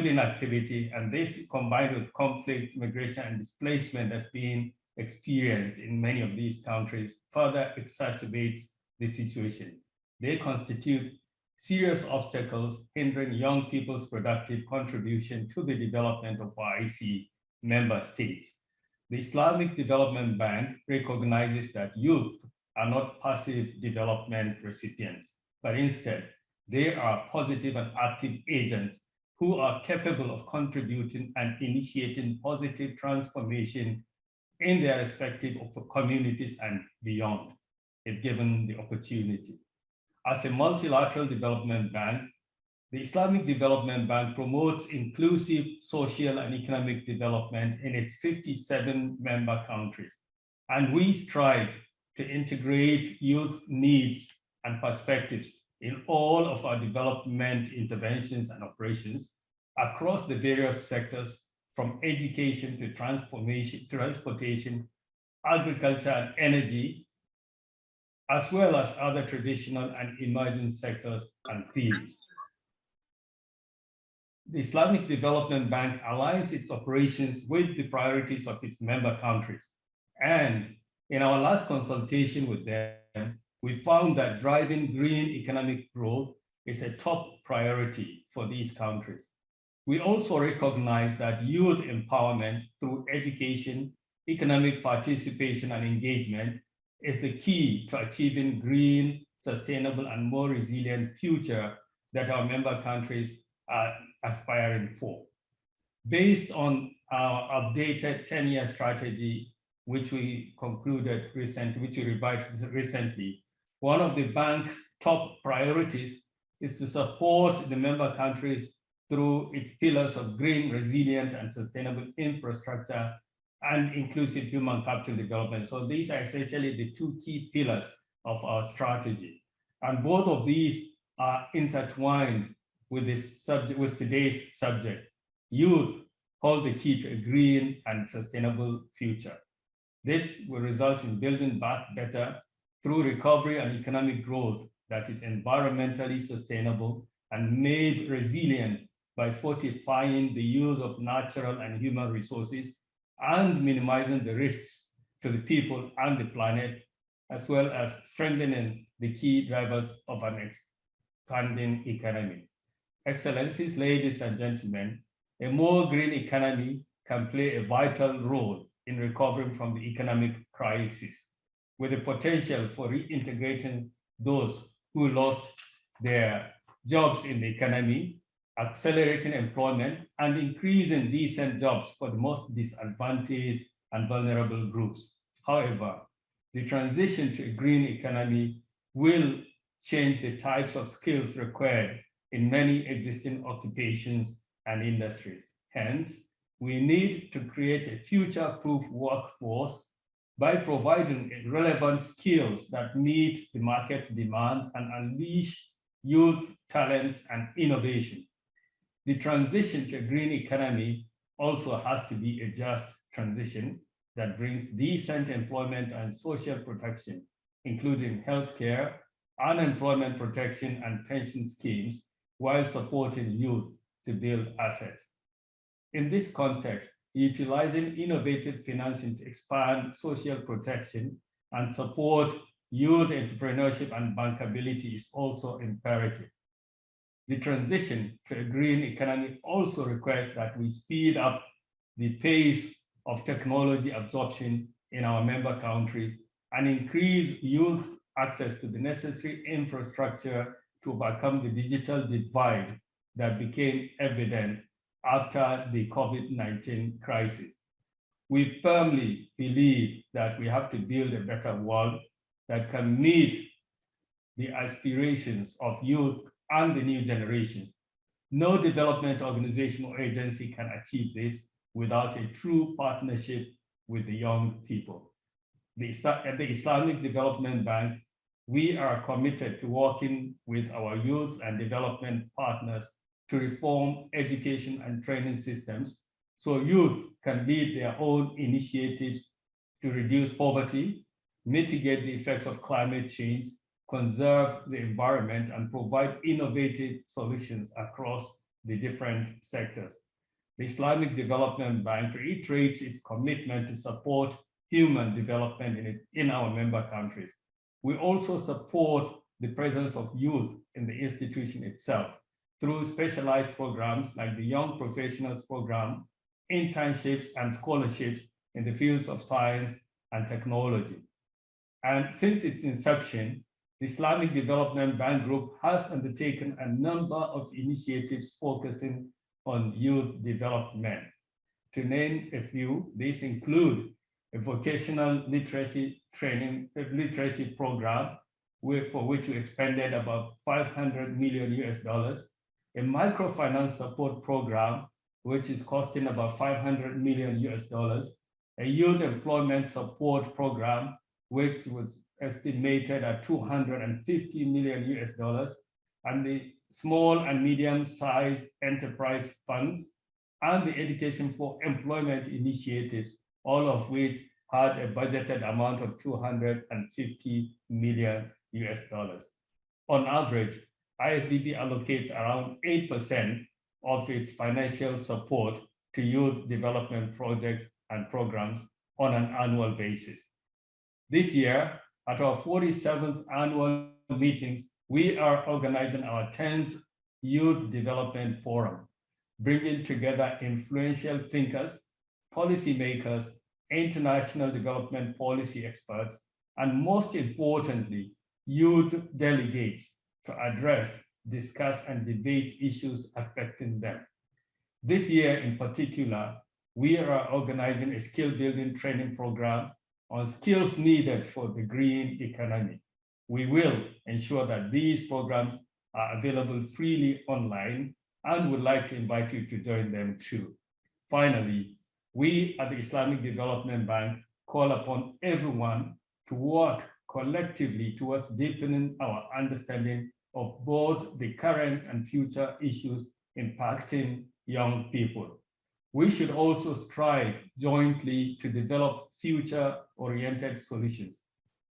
inactivity, and this combined with conflict, migration, and displacement that's being experienced in many of these countries further exacerbates the situation. They constitute serious obstacles hindering young people's productive contribution to the development of OIC member states. The Islamic Development Bank recognizes that youth are not passive development recipients, but instead they are positive and active agents who are capable of contributing and initiating positive transformation in their respective communities and beyond, if given the opportunity. As a multilateral development bank, the Islamic Development Bank promotes inclusive social and economic development in its 57 member countries. And we strive to integrate youth needs and perspectives in all of our development interventions and operations across the various sectors, from education to transportation, agriculture and energy, as well as other traditional and emerging sectors and fields. The Islamic Development Bank aligns its operations with the priorities of its member countries. And in our last consultation with them, we found that driving green economic growth is a top priority for these countries. We also recognize that youth empowerment through education, economic participation, and engagement is the key to achieving green, sustainable, and more resilient future that our member countries are aspiring for. Based on our updated 10-year strategy, which we concluded recently, which we revised recently, one of the bank's top priorities is to support the member countries through its pillars of green, resilient, and sustainable infrastructure and inclusive human capital development. So these are essentially the two key pillars of our strategy. And both of these are intertwined with this subject, with today's subject. Youth hold the key to a green and sustainable future. This will result in building back better through recovery and economic growth that is environmentally sustainable and made resilient by fortifying the use of natural and human resources and minimizing the risks to the people and the planet, as well as strengthening the key drivers of an expanding economy. Excellencies, ladies and gentlemen, a more green economy can play a vital role in recovering from the economic crisis, with the potential for reintegrating those who lost their jobs in the economy, accelerating employment, and increasing decent jobs for the most disadvantaged and vulnerable groups. However, the transition to a green economy will change the types of skills required in many existing occupations and industries. Hence, we need to create a future-proof workforce by providing relevant skills that meet the market demand and unleash youth talent and innovation. The transition to a green economy also has to be a just transition that brings decent employment and social protection, including healthcare, unemployment protection, and pension schemes, while supporting youth to build assets. In this context, utilizing innovative financing to expand social protection and support youth entrepreneurship and bankability is also imperative. The transition to a green economy also requires that we speed up the pace of technology absorption in our member countries and increase youth access to the necessary infrastructure to overcome the digital divide that became evident after the COVID-19 crisis. We firmly believe that we have to build a better world that can meet the aspirations of youth and the new generations. No development organization or agency can achieve this without a true partnership with the young people. At the Islamic Development Bank, we are committed to working with our youth and development partners to reform education and training systems so youth can lead their own initiatives to reduce poverty, mitigate the effects of climate change, conserve the environment, and provide innovative solutions across the different sectors. The Islamic Development Bank reiterates its commitment to support human development in our member countries. We also support the presence of youth in the institution itself through specialized programs like the Young Professionals Program, internships and scholarships in the fields of science and technology. And since its inception, the Islamic Development Bank Group has undertaken a number of initiatives focusing on youth development. To name a few, these include a vocational literacy literacy program for which we expended about $500 million US, a microfinance support program which is costing about $500 million US, a youth employment support program which was estimated at $250 million US, and the small and medium-sized enterprise funds, and the education for employment initiatives, all of which had a budgeted amount of $250 million US. On average, ISDB allocates around 8% of its financial support to youth development projects and programs on an annual basis. This year, at our 47th annual meetings, we are organizing our 10th Youth Development Forum, bringing together influential thinkers, policymakers, international development policy experts, and most importantly, youth delegates to address, discuss, and debate issues affecting them. This year in particular, we are organizing a skill-building training program on skills needed for the green economy. We will ensure that these programs are available freely online and would like to invite you to join them too. Finally, we at the Islamic Development Bank call upon everyone to work collectively towards deepening our understanding of both the current and future issues impacting young people. We should also strive jointly to develop future-oriented solutions.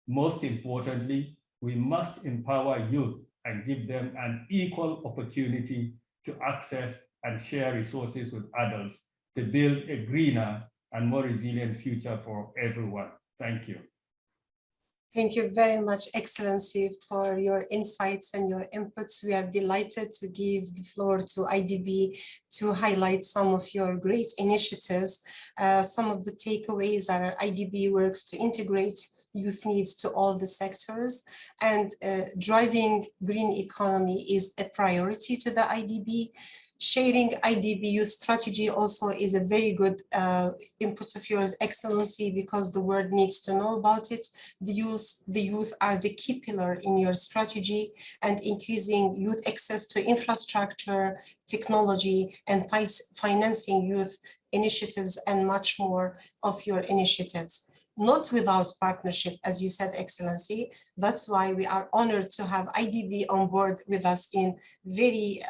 Most importantly, we must empower youth and give them an equal opportunity to access and share resources with adults to build a greener and more resilient future for everyone. Thank you. Thank you very much, Excellency, for your insights and your inputs. We are delighted to give the floor to IDB to highlight some of your great initiatives. Some of the takeaways are IDB works to integrate youth needs to all the sectors, and driving green economy is a priority to the IDB. Sharing IDB youth strategy also is a very good input of yours, Excellency, because the world needs to know about it. The youth are the key pillar in your strategy, and increasing youth access to infrastructure, technology, and financing youth initiatives, and much more of your initiatives. Not without partnership, as you said, Excellency. That's why we are honored to have IDB on board with us in very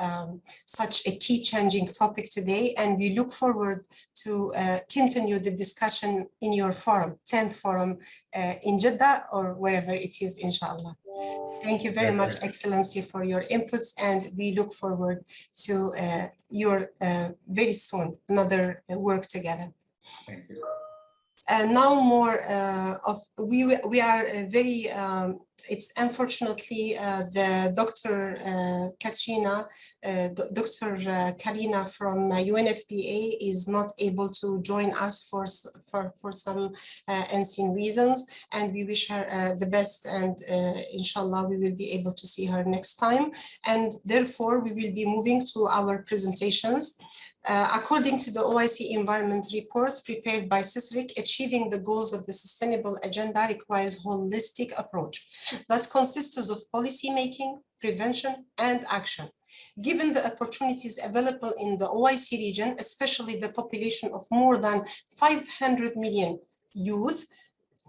such a key changing topic today. And we look forward to continue the discussion in your forum, 10th forum in Jeddah or wherever it is, inshallah. Thank you very much, Excellency, for your inputs. And we look forward to your very soon, another work together. Thank you. And now more we are very, it's unfortunately the Dr. Katrina, Dr. Karina from UNFPA is not able to join us for some unseen reasons, and we wish her the best, and inshallah we will be able to see her next time. And therefore we will be moving to our presentations. According to the OIC environment reports prepared by CISRIC, achieving the goals of the sustainable agenda requires holistic approach that consists of policy making, prevention, and action. Given the opportunities available in the OIC region, especially the population of more than 500 million youth,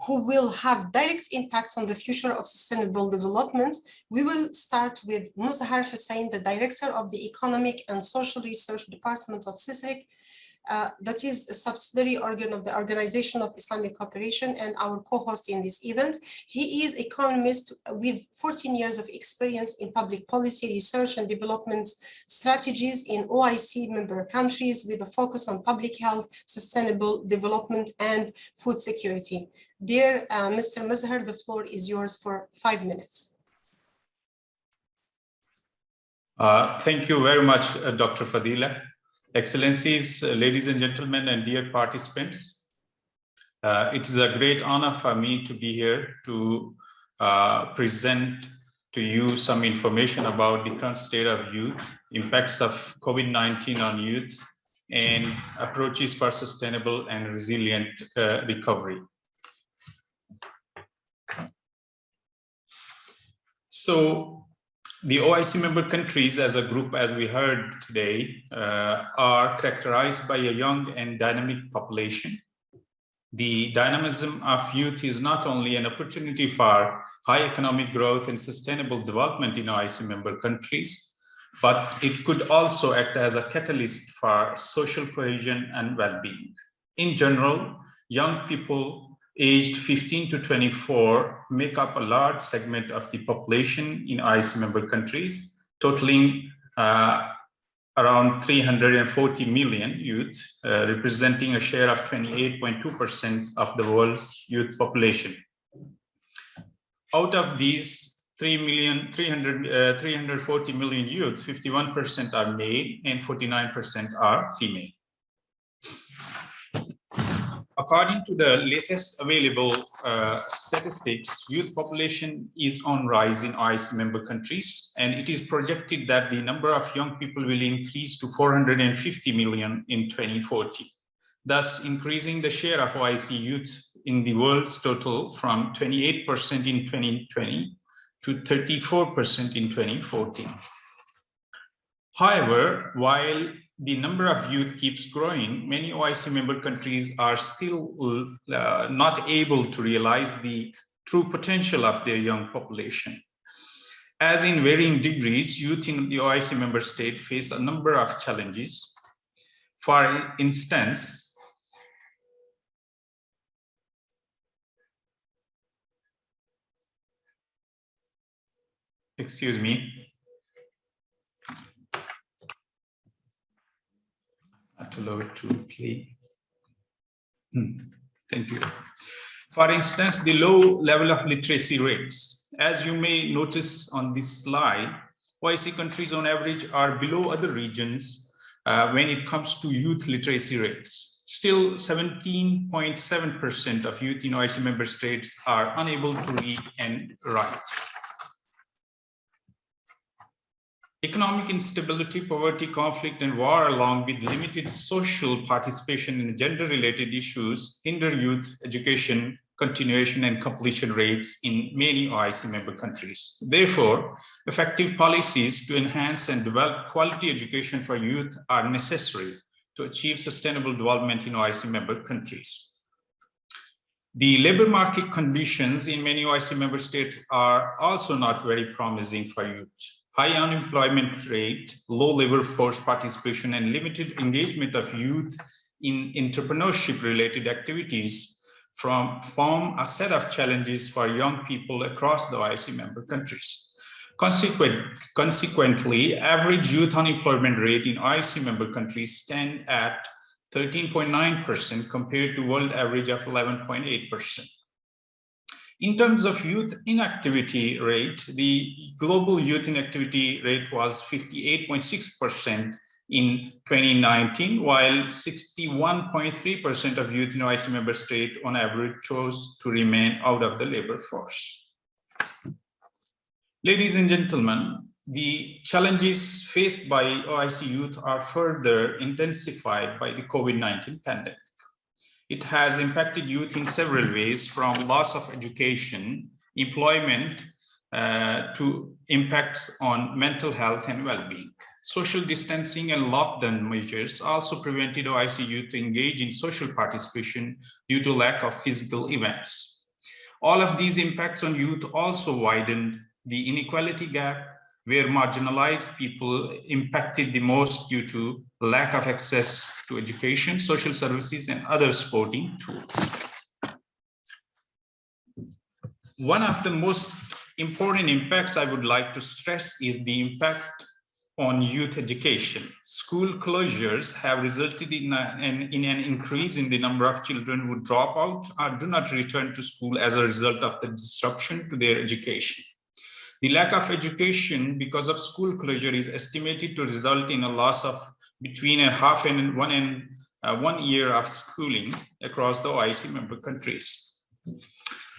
who will have direct impact on the future of sustainable development, we will start with Muzahar Hussain, the Director of the Economic and Social Research Department of CISRIC. that is a subsidiary organ of the Organization of Islamic Cooperation and our co-host in this event. He is economist with 14 years of experience in public policy, research and development strategies in OIC member countries with a focus on public health, sustainable development and food security. Dear Mr. Mazhar, the floor is yours for 5 minutes. Thank you very much, Dr. Fadila. Excellencies, ladies and gentlemen, and dear participants. It is a great honor for me to be here to present to you some information about the current state of youth, impacts of COVID-19 on youth, and approaches for sustainable and resilient recovery. So, the OIC member countries as a group, as we heard today, are characterized by a young and dynamic population. The dynamism of youth is not only an opportunity for high economic growth and sustainable development in OIC member countries, but it could also act as a catalyst for social cohesion and well-being. In general, young people aged 15 to 24 make up a large segment of the population in OIC member countries, totaling around 340 million youth, representing a share of 28.2% of the world's youth population. Out of these 340 million youth, 51% are male and 49% are female. According to the latest available statistics, youth population is on rise in OIC member countries, and it is projected that the number of young people will increase to 450 million in 2040, thus increasing the share of OIC youth in the world's total from 28% in 2020 to 34% in 2014. However, while the number of youth keeps growing, many OIC member countries are still not able to realize the true potential of their young population. As in varying degrees, youth in the OIC member state face a number of challenges. For instance, excuse me, to allow it to play. Thank you. For instance, the low level of literacy rates. As you may notice on this slide, OIC countries on average are below other regions when it comes to youth literacy rates. Still, 17.7% of youth in OIC member states are unable to read and write. Economic instability, poverty, conflict, and war, along with limited social participation in gender-related issues, hinder youth education, continuation, and completion rates in many OIC member countries. Therefore, effective policies to enhance and develop quality education for youth are necessary to achieve sustainable development in OIC member countries. The labor market conditions in many OIC member states are also not very promising for youth. High unemployment rate, low labor force participation, and limited engagement of youth in entrepreneurship-related activities form a set of challenges for young people across the OIC member countries. Consequently, average youth unemployment rate in OIC member countries stand at 13.9% compared to world average of 11.8%. In terms of youth inactivity rate, the global youth inactivity rate was 58.6% in 2019, while 61.3% of youth in OIC member state on average chose to remain out of the labor force. Ladies and gentlemen, the challenges faced by OIC youth are further intensified by the COVID-19 pandemic. It has impacted youth in several ways, from loss of education, employment, to impacts on mental health and well-being. Social distancing and lockdown measures also prevented OIC youth to engage in social participation due to lack of physical events. All of these impacts on youth also widened the inequality gap, where marginalized people impacted the most due to lack of access to education, social services, and other supporting tools. One of the most important impacts I would like to stress is the impact on youth education. School closures have resulted in an increase in the number of children who drop out or do not return to school as a result of the disruption to their education. The lack of education because of school closure is estimated to result in a loss of between a half and 1 year of schooling across the OIC member countries.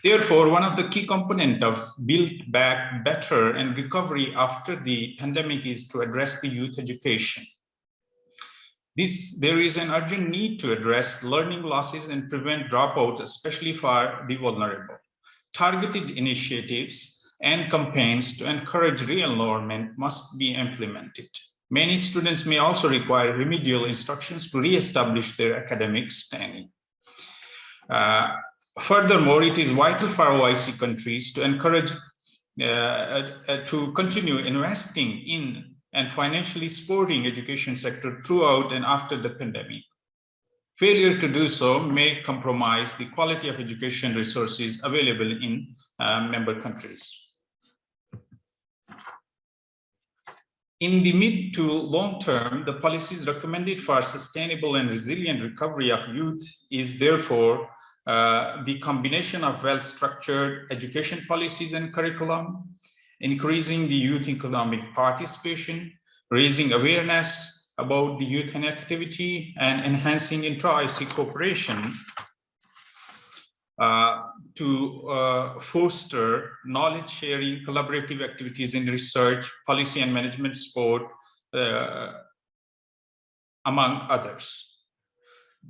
Therefore, one of the key components of Build Back Better and recovery after the pandemic is to address the youth education. There is an urgent need to address learning losses and prevent dropouts, especially for the vulnerable. Targeted initiatives and campaigns to encourage re-enrollment must be implemented. Many students may also require remedial instructions to re-establish their academic standing. Furthermore, it is vital for OIC countries to encourage to continue investing in and financially supporting education sector throughout and after the pandemic. Failure to do so may compromise the quality of education resources available in member countries. In the mid to long term, the policies recommended for sustainable and resilient recovery of youth is therefore the combination of well-structured education policies and curriculum, increasing the youth economic participation, raising awareness about the youth and activity, and enhancing intra-OIC cooperation to foster knowledge sharing, collaborative activities in research, policy and management support, among others.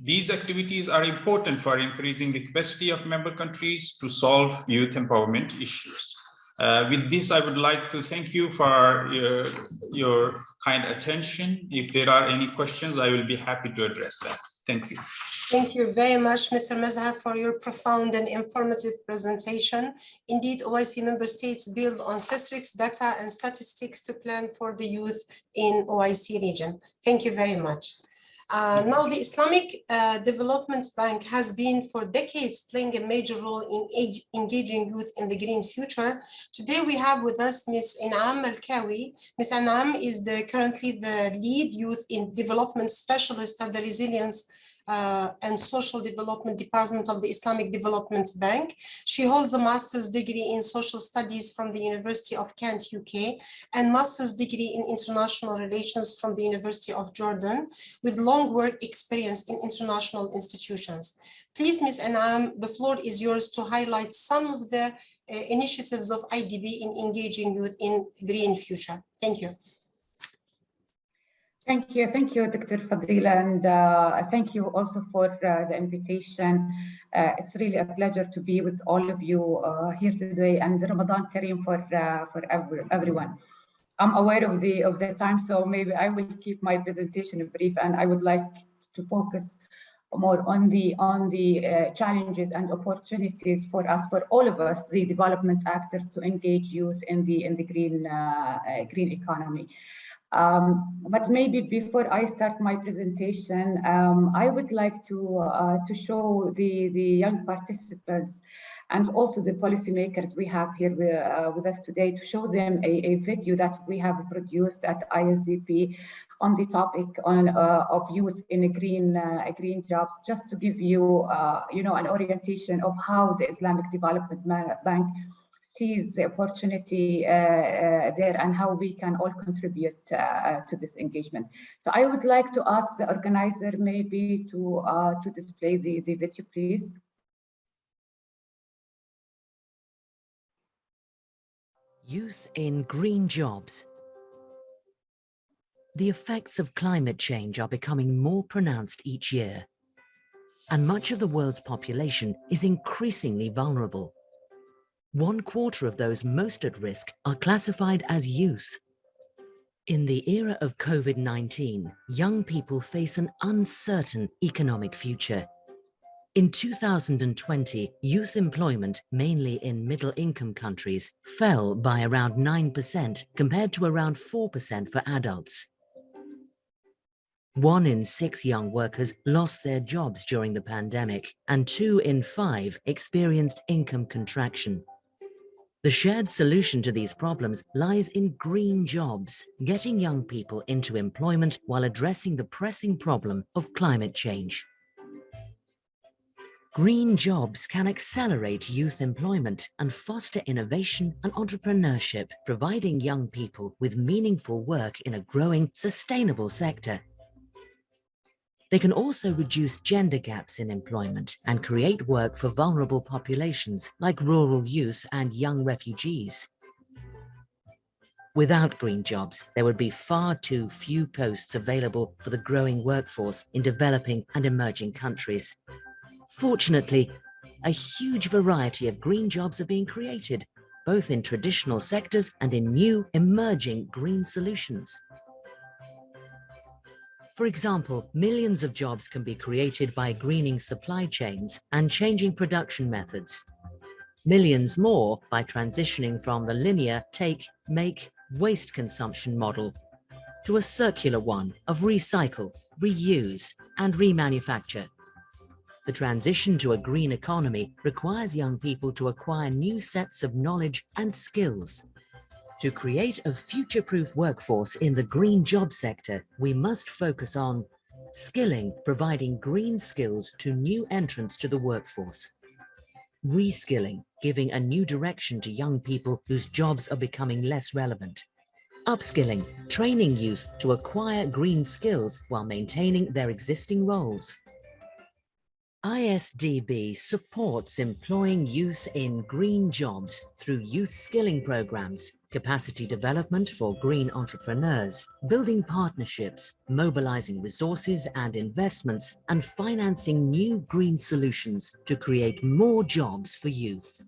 These activities are important for increasing the capacity of member countries to solve youth empowerment issues. With this, I would like to thank you for your kind attention. If there are any questions, I will be happy to address that. Thank you. Thank you very much, Mr. Mazhar, for your profound and informative presentation. Indeed, OIC member states build on CESRIC's data and statistics to plan for the youth in OIC region. Thank you very much. Now, the Islamic Development Bank has been for decades playing a major role in engaging youth in the green future. Today, we have with us Ms. Inam Al-Kawi. Ms. Inam is currently the lead youth in development specialist at the Resilience and Social Development Department of the Islamic Development Bank. She holds a master's degree in social studies from the University of Kent, UK, and master's degree in international relations from the University of Jordan, with long work experience in international institutions. Please, Ms. Anam, the floor is yours to highlight some of the initiatives of IDB in engaging youth in green future. Thank you. Thank you, Dr. Fadila, and thank you also for the invitation. It's really a pleasure to be with all of you here today, and Ramadan Kareem for everyone. I'm aware of the time, so maybe I will keep my presentation brief, and I would like to focus more on the challenges and opportunities for us, for all of us, the development actors, to engage youth in the green economy. But maybe before I start my presentation, I would like to show the young participants and also the policymakers we have here with us today, to show them a video that we have produced at ISDP on the topic of youth in green jobs, just to give you an orientation of how the Islamic Development Bank sees the opportunity there and how we can all contribute to this engagement. So I would like to ask the organizer maybe to display the video, please. Youth in green jobs. The effects of climate change are becoming more pronounced each year, and much of the world's population is increasingly vulnerable. 1/4 of those most at risk are classified as youth. In the era of COVID-19, young people face an uncertain economic future. In 2020, youth employment, mainly in middle-income countries, fell by around 9% compared to around 4% for adults. 1 in 6 young workers lost their jobs during the pandemic, and 2 in 5 experienced income contraction. The shared solution to these problems lies in green jobs, getting young people into employment while addressing the pressing problem of climate change. Green jobs can accelerate youth employment and foster innovation and entrepreneurship, providing young people with meaningful work in a growing, sustainable sector. They can also reduce gender gaps in employment and create work for vulnerable populations like rural youth and young refugees. Without green jobs, there would be far too few posts available for the growing workforce in developing and emerging countries. Fortunately, a huge variety of green jobs are being created, both in traditional sectors and in new, emerging green solutions. For example, millions of jobs can be created by greening supply chains and changing production methods. Millions more by transitioning from the linear take, make, waste consumption model to a circular one of recycle, reuse, and remanufacture. The transition to a green economy requires young people to acquire new sets of knowledge and skills. To create a future-proof workforce in the green job sector, we must focus on skilling, providing green skills to new entrants to the workforce. Reskilling, giving a new direction to young people whose jobs are becoming less relevant. Upskilling, training youth to acquire green skills while maintaining their existing roles. ISDB supports employing youth in green jobs through youth skilling programs, capacity development for green entrepreneurs, building partnerships, mobilizing resources and investments, and financing new green solutions to create more jobs for youth.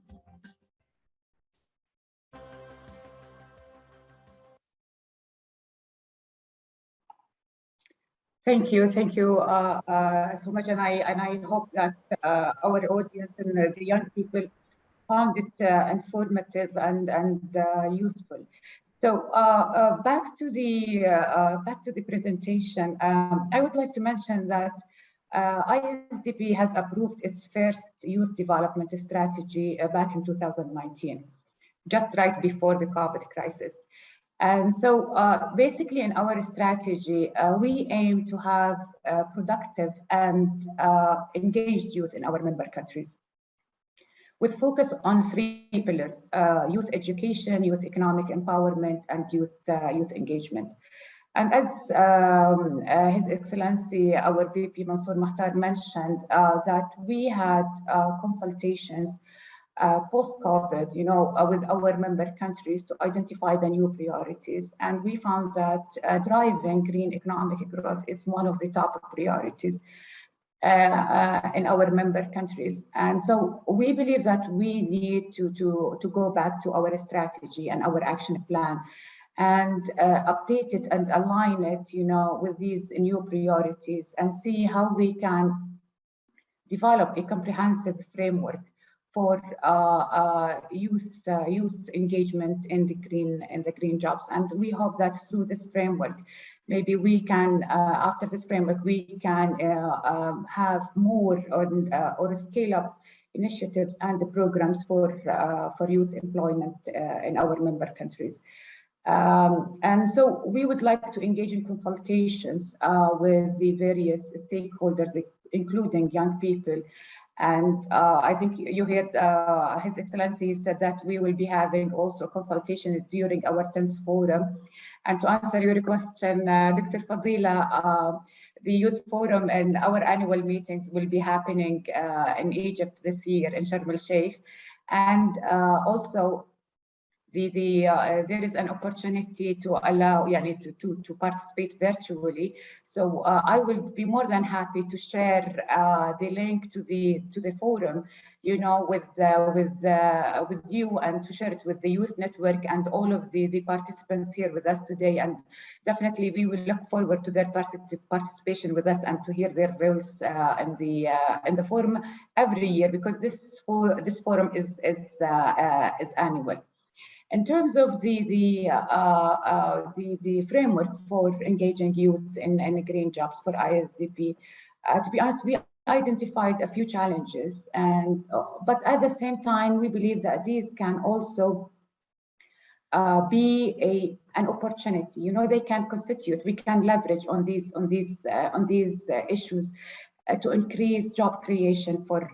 Thank you so much, and I hope that our audience and the young people found it informative and useful. So back to the presentation. I would like to mention that ISDB has approved its first youth development strategy back in 2019, just right before the COVID crisis. And so basically in our strategy, we aim to have productive and engaged youth in our member countries, with focus on 3 pillars: youth education, youth economic empowerment, and youth engagement. And as His Excellency, our VP Mansour Makhtar mentioned, that we had consultations post-COVID, with our member countries to identify the new priorities. And we found that driving green economic growth is one of the top priorities in our member countries. And so we believe that we need to go back to our strategy and our action plan and update it and align it, with these new priorities, and see how we can develop a comprehensive framework for youth engagement in the green jobs. And we hope that through this framework, maybe we can, after this framework, we can have more or scale up initiatives and the programs for youth employment in our member countries. And so we would like to engage in consultations with the various stakeholders, including young people. And I think you heard His Excellency said that we will be having also consultation during our 10th forum. And to answer your question, Dr. Fadila, the Youth Forum and our annual meetings will be happening in Egypt this year in Sharm el-Sheikh. And also there is an opportunity to allow to participate virtually. So I will be more than happy to share the link to the forum, with you, and to share it with the youth network and all of the participants here with us today. And definitely we will look forward to their participation with us and to hear their voice in the forum every year, because this forum is annual. In terms of the framework for engaging youth in green jobs for ISDP, to be honest, we identified a few challenges, but at the same time, we believe that these can also be an opportunity. You know, they can constitute. We can leverage on these issues to increase job creation for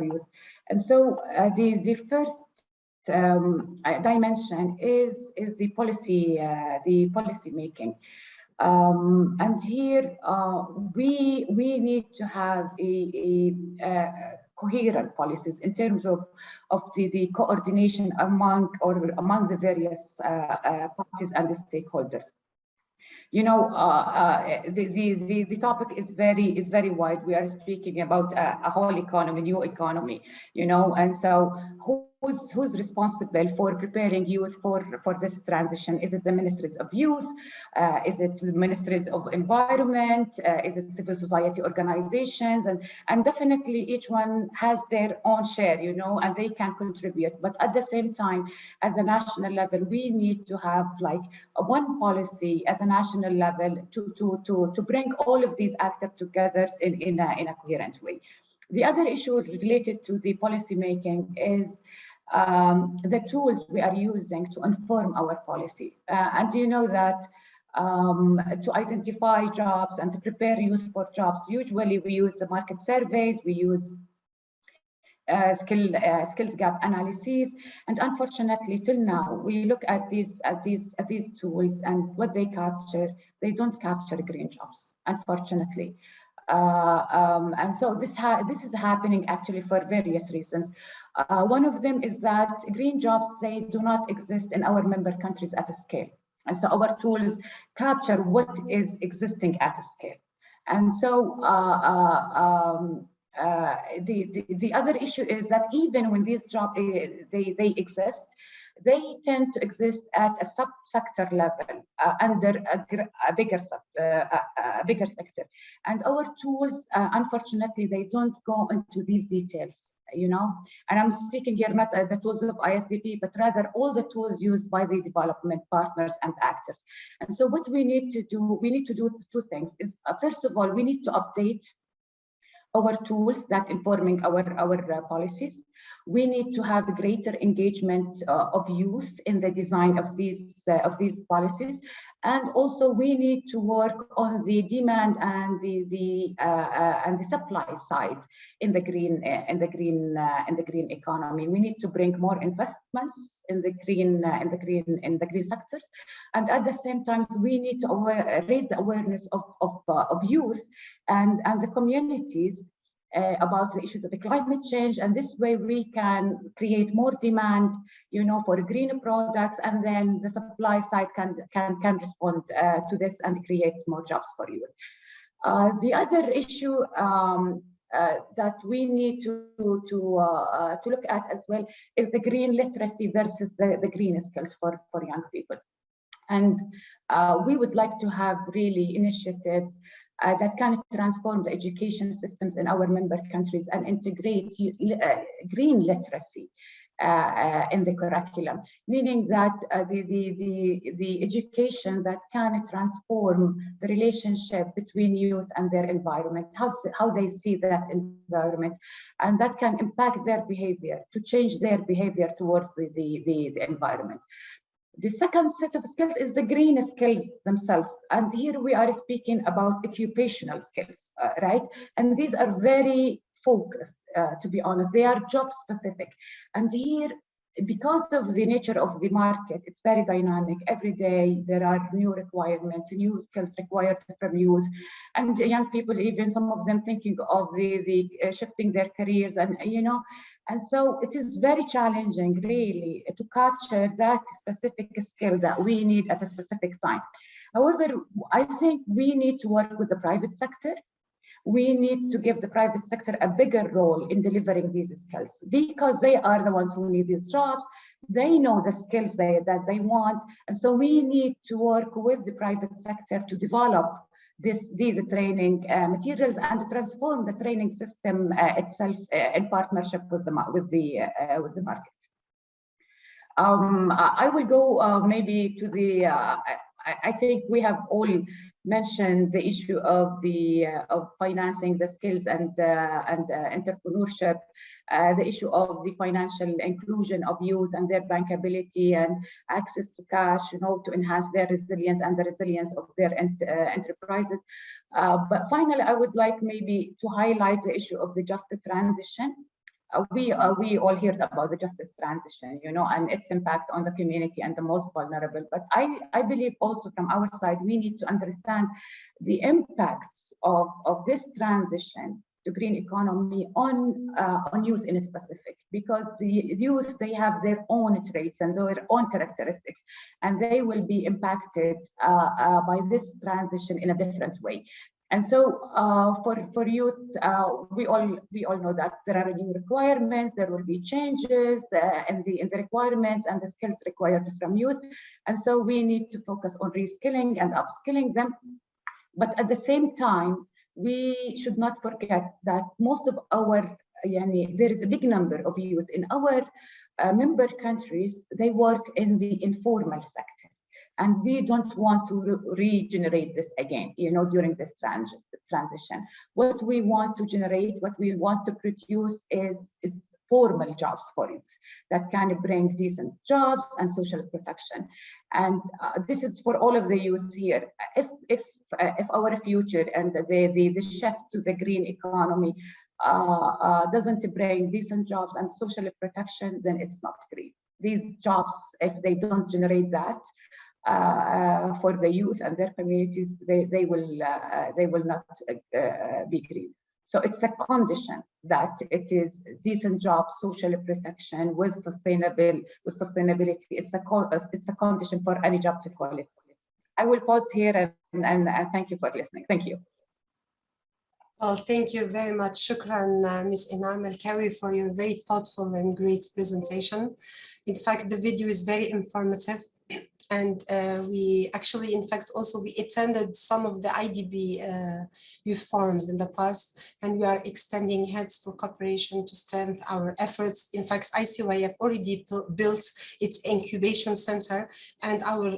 youth. And so the first dimension is the policy making. And here we need to have a coherent policies in terms of the coordination among the various parties and the stakeholders. You know, the topic is very wide. We are speaking about a whole economy, new economy, you know, and so who's responsible for preparing youth for this transition? Is it the Ministries of Youth? Is it the Ministries of Environment? Is it civil society organizations? And definitely each one has their own share, you know, and they can contribute. But at the same time, at the national level, we need to have like one policy at the national level to bring all of these actors together in a coherent way. The other issue related to the policy making is the tools we are using to inform our policy. And you know that to identify jobs and to prepare youth for jobs, usually we use the market surveys, we use skills gap analyses, and unfortunately till now we look at these tools and what they capture, they don't capture green jobs, unfortunately. And so this is happening actually for various reasons. One of them is that green jobs, they do not exist in our member countries at a scale. And so our tools capture what is existing at a scale. And so the other issue is that even when these jobs they exist, they tend to exist at a sub-sector level under a bigger sector. And our tools, unfortunately, they don't go into these details, you know. And I'm speaking here not the tools of ISDP, but rather all the tools used by the development partners and actors. And so what we need to do two things. Is first of all, we need to update our tools that informing our policies. We need to have greater engagement of youth in the design of these policies, and also we need to work on the demand and the supply side in the green economy. We need to bring more investments in the green sectors, and at the same time we need to raise the awareness of youth and the communities about the issues of the climate change, and this way we can create more demand, you know, for green products, and then the supply side can respond to this and create more jobs for youth. The other issue that we need to look at as well is the green literacy versus the green skills for young people, and we would like to have really initiatives that can transform the education systems in our member countries and integrate green literacy in the curriculum, meaning that the education that can transform the relationship between youth and their environment, how they see that environment, and that can impact their behavior, to change their behavior towards the environment. The second set of skills is the green skills themselves. And here we are speaking about occupational skills, right? And these are very focused, to be honest. They are job specific. And here, because of the nature of the market, it's very dynamic. Every day there are new requirements, new skills required from youth. And young people, even some of them thinking of the shifting their careers, and you know, and so it is very challenging, really, to capture that specific skill that we need at a specific time. However, I think we need to work with the private sector. We need to give the private sector a bigger role in delivering these skills, because they are the ones who need these jobs. They know the skills that they want. And so we need to work with the private sector to develop these training materials and transform the training system itself in partnership with the market. I will go maybe to the. I think we have all mentioned the issue of the of financing the skills and entrepreneurship, the issue of the financial inclusion of youth and their bankability and access to cash, to enhance their resilience and the resilience of their enterprises. But finally, I would like maybe to highlight the issue of the just transition. We all heard about the justice transition, and its impact on the community and the most vulnerable. But I believe also from our side, we need to understand the impacts of this transition to green economy on youth in specific, because the youth, they have their own traits and their own characteristics, and they will be impacted by this transition in a different way. And so for youth, we all know that there are new requirements, there will be changes in the requirements and the skills required from youth. And so we need to focus on reskilling and upskilling them. But at the same time, we should not forget that most of our, there is a big number of youth in our member countries, they work in the informal sector. And we don't want to regenerate this again, during this transition. What we want to generate, what we want to produce is formal jobs for youth that can bring decent jobs and social protection. And this is for all of the youth here. If our future and the shift to the green economy doesn't bring decent jobs and social protection, then it's not green. These jobs, if they don't generate that, for the youth and their communities, they will not be green. So it's a condition that it is decent job, social protection with sustainability. It's a condition for any job to qualify. I will pause here and thank you for listening. Thank you. Well, thank you very much. Shukran, Ms. Inam Al-Kawi, for your very thoughtful and great presentation. In fact, the video is very informative. And we actually, in fact, also we attended some of the IDB youth forums in the past, and we are extending heads for cooperation to strengthen our efforts. In fact, ICYF already built its incubation center and our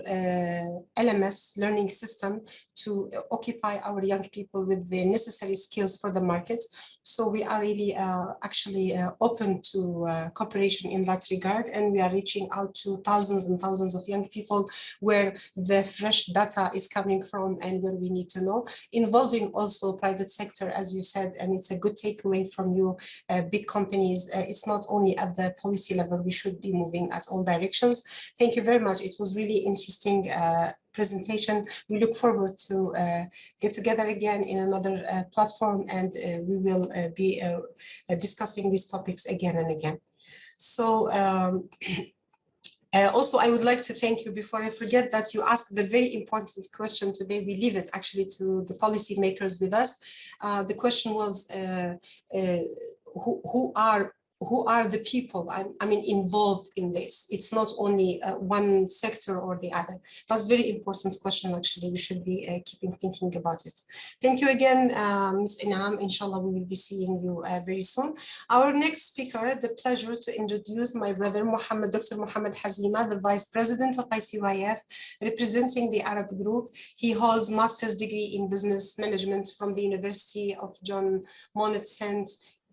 LMS learning system to occupy our young people with the necessary skills for the market. So we are really actually open to cooperation in that regard, and we are reaching out to thousands and thousands of young people where the fresh data is coming from and where we need to know, involving also private sector, as you said, and it's a good takeaway from you, big companies. It's not only at the policy level, we should be moving at all directions. Thank you very much. It was really interesting presentation. We look forward to get together again in another platform, and we will be discussing these topics again and again. So also, I would like to thank you, before I forget, that you asked the very important question today. We leave it actually to the policymakers with us. The question was, who are the people, I mean, involved in this? It's not only one sector or the other. That's a very important question, actually. We should be keeping thinking about it. Thank you again, Ms. Inam. Inshallah, we will be seeing you very soon. Our next speaker, the pleasure to introduce my brother, Dr. Mohammed Hazima, the Vice President of ICYF, representing the Arab Group. He holds Master's degree in Business Management from the University of John Monnet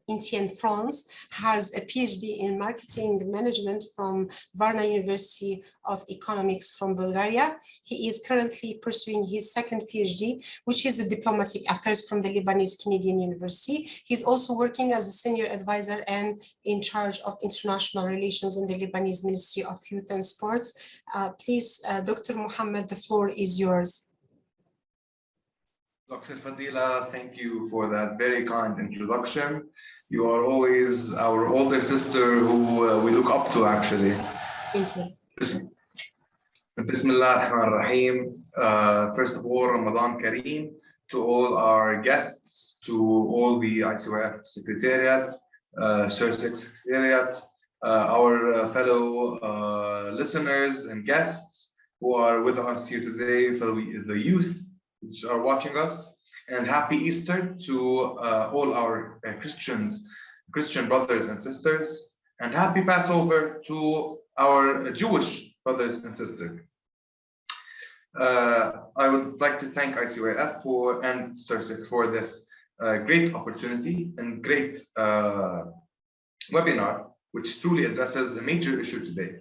in France, has a PhD in Marketing Management from Varna University of Economics from Bulgaria. He is currently pursuing his second PhD, which is in Diplomatic Affairs from the Lebanese Canadian University. He's also working as a senior advisor and in charge of international relations in the Lebanese Ministry of Youth and Sports. Please, Dr. Mohammed, the floor is yours. Dr. Fadila, thank you for that very kind introduction. You are always our older sister who we look up to, actually. Thank you. Bismillah ar-Rahman ar-Rahim. First of all, Ramadan Kareem to all our guests, to all the ICYF Secretariat, SURSEC Secretariat, our fellow listeners and guests who are with us here today, fellow the youth which are watching us, and happy Easter to all our Christian brothers and sisters. and happy Passover to our Jewish brothers and sisters. I would like to thank ICYF and SURSIX for this great opportunity and great webinar, which truly addresses a major issue today.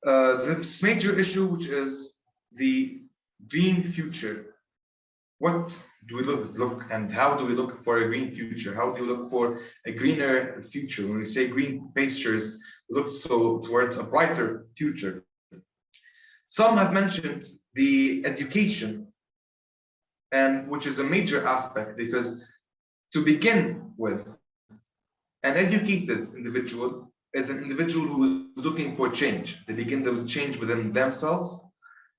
This major issue, which is the green future. What do we look and how do we look for a green future? How do we look for a greener future? When we say green pastures, we look towards a brighter future. Some have mentioned the education, and which is a major aspect, because to begin with, an educated individual is an individual who is looking for change. They begin to change within themselves,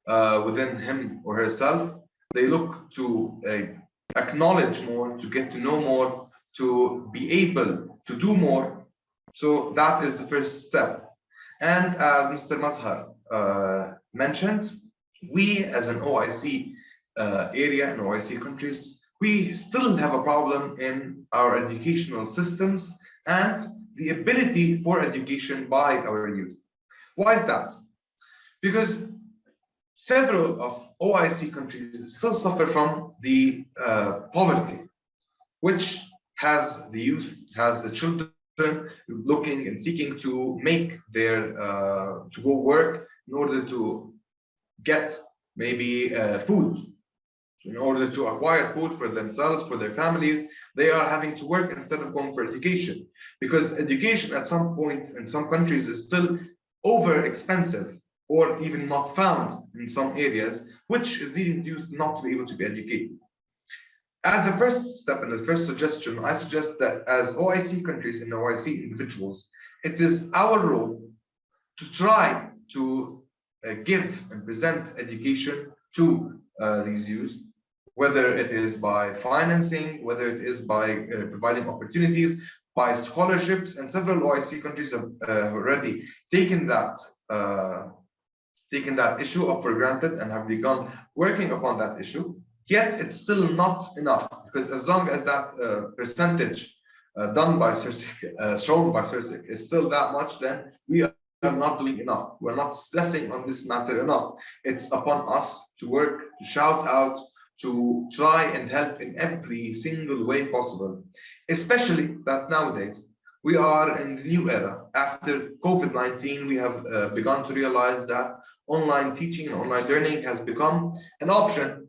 within him or herself. They look to acknowledge more, to get to know more, to be able to do more. So that is the first step. And as Mr. Mazhar mentioned, we as an OIC area and OIC countries, we still have a problem in our educational systems and the ability for education by our youth. Why is that? Because several of OIC countries still suffer from the poverty, which has the youth, has the children looking and seeking to make their, to go work in order to get maybe food. In order to acquire food for themselves, for their families, they are having to work instead of going for education. Because education at some point in some countries is still over expensive or even not found in some areas, which is leading youth not to be able to be educated. As the first step and the first suggestion, I suggest that as OIC countries and OIC individuals, it is our role to try to give and present education to these youth, whether it is by financing, whether it is by providing opportunities, by scholarships, and several OIC countries have already taken that issue up for granted and have begun working upon that issue. Yet it's still not enough, because as long as that percentage done by SURSIC, shown by SURSIC is still that much, then we are not doing enough. We're not stressing on this matter enough. It's upon us to work, to shout out, to try and help in every single way possible, especially that nowadays we are in the new era. After COVID-19, we have begun to realize that online teaching and online learning has become an option.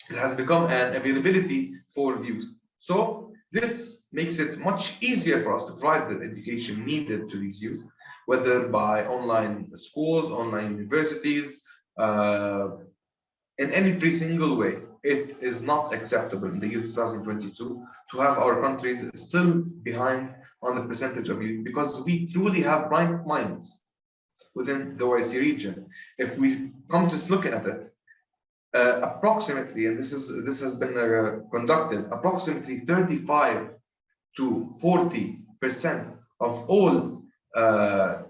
It has become an availability for youth. So this makes it much easier for us to provide the education needed to these youth, whether by online schools, online universities, in every single way. It is not acceptable in the year 2022 to have our countries still behind on the percentage of youth, because we truly have bright minds within the OIC region. If we come to look at it, approximately, and this has been conducted, approximately 35 to 40% of all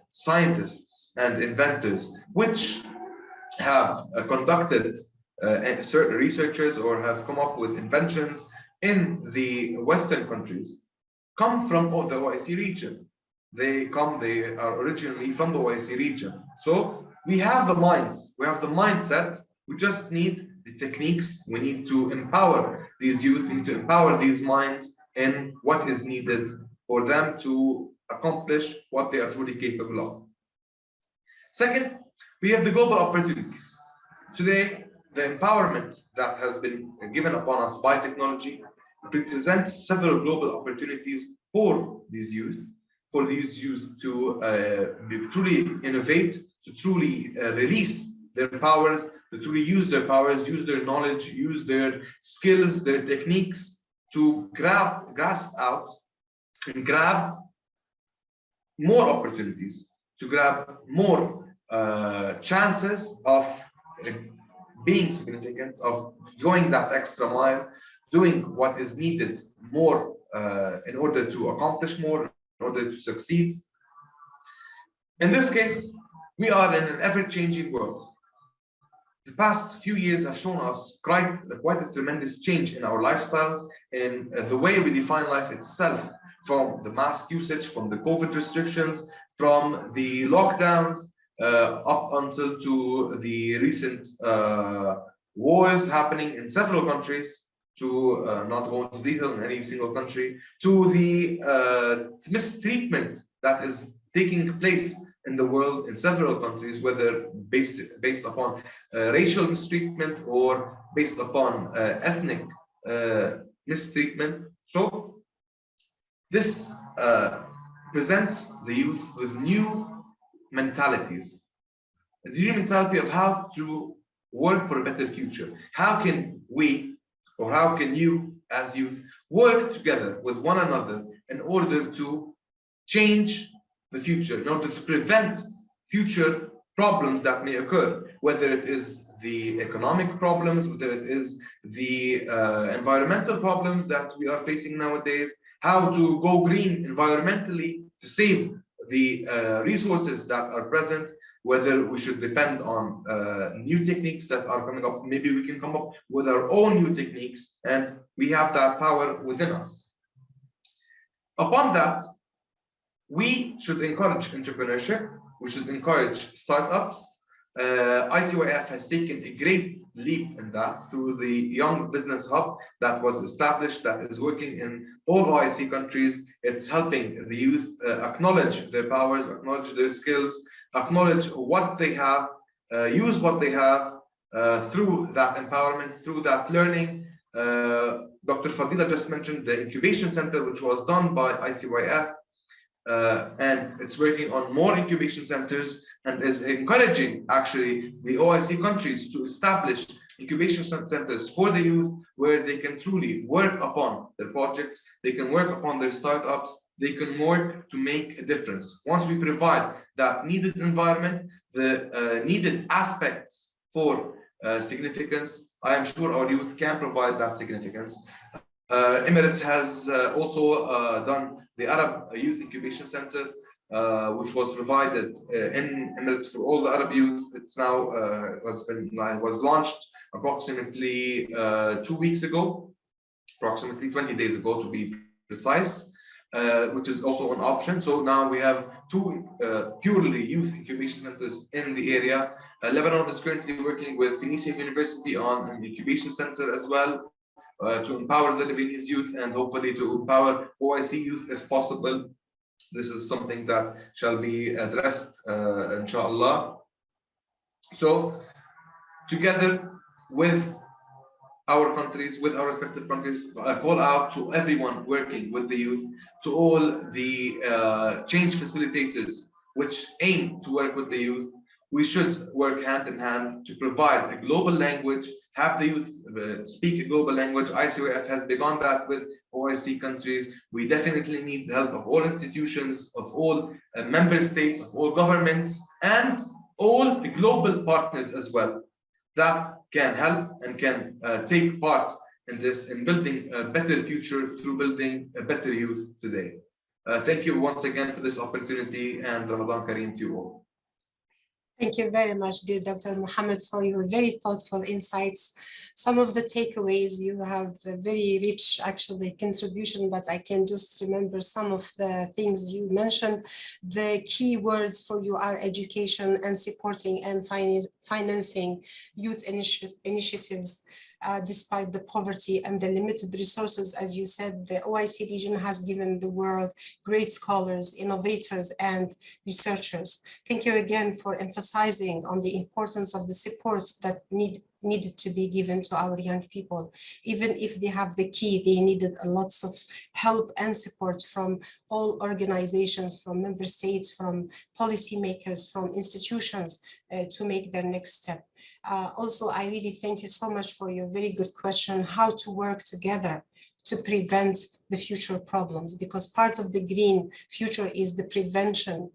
scientists and inventors which have conducted certain researchers or have come up with inventions in the Western countries come from the OIC region. They are originally from the OIC region. So we have the minds, we have the mindset, we just need the techniques. We need to empower these youth, we need to empower these minds in what is needed for them to accomplish what they are truly capable of. Second, we have the global opportunities. Today, the empowerment that has been given upon us by technology represents several global opportunities for these youth, to truly innovate, to truly release their powers, to truly use their powers, use their knowledge, use their skills, their techniques to grasp out and grab more opportunities, to grab more chances of being significant, of going that extra mile, doing what is needed more in order to accomplish more, in order to succeed. In this case, we are in an ever-changing world. The past few years have shown us quite a tremendous change in our lifestyles, in the way we define life itself. from the mask usage, from the COVID restrictions, from the lockdowns, up until to the recent wars happening in several countries, to not go into detail in any single country, to the mistreatment that is taking place in the world in several countries, whether based upon racial mistreatment or based upon ethnic mistreatment. So this presents the youth with new mentalities, a new mentality of how to work for a better future. How can we, or how can you as youth, work together with one another in order to change the future, in order to prevent future problems that may occur, whether it is the economic problems, whether it is the environmental problems that we are facing nowadays, how to go green environmentally to save the resources that are present, whether we should depend on new techniques that are coming up. Maybe we can come up with our own new techniques, and we have that power within us. Upon that, we should encourage entrepreneurship, we should encourage startups. ICYF has taken a great leap in that through the Young Business Hub that was established, that is working in all OIC countries. It's helping the youth acknowledge their powers, acknowledge their skills, acknowledge what they have, use what they have through that empowerment, through that learning. Dr. Fadila just mentioned the incubation center, which was done by ICYF, and it's working on more incubation centers and is encouraging actually the OIC countries to establish incubation centers for the youth, where they can truly work upon their projects, they can work upon their startups, they can work to make a difference. Once we provide that needed environment, the needed aspects for significance, I am sure our youth can provide that significance. Emirates has also done the Arab Youth Incubation Center, which was provided in Emirates for all the Arab youth. It's now was launched approximately 2 weeks ago, approximately 20 days ago to be precise, which is also an option. So now we have 2 purely youth incubation centers in the area. Lebanon is currently working with Phoenician University on an incubation center as well, to empower the Lebanese youth and hopefully to empower OIC youth if possible. This is something that shall be addressed, inshallah. So, together with our countries, with our respective countries, I call out to everyone working with the youth, to all the change facilitators which aim to work with the youth. We should work hand in hand to provide a global language, have the youth speak a global language. ICYF has begun that with OIC countries. We definitely need the help of all institutions, of all member states, of all governments, and all the global partners as well, that can help and can take part in this, in building a better future through building a better youth today. Thank you once again for this opportunity, and Ramadan Kareem to you all. Thank you very much, dear Dr. Mohammed, for your very thoughtful insights. Some of the takeaways, you have a very rich, actually, contribution, but I can just remember some of the things you mentioned. The key words for you are education and supporting and financing youth initiatives. Despite the poverty and the limited resources, as you said, the OIC region has given the world great scholars, innovators, and researchers. Thank you again for emphasizing on the importance of the supports that needed to be given to our young people. Even if they have the key, they needed lots of help and support from all organizations, from member states, from policymakers, from institutions to make their next step. Also, I really thank you so much for your very good question, how to work together to prevent the future problems, because part of the green future is the prevention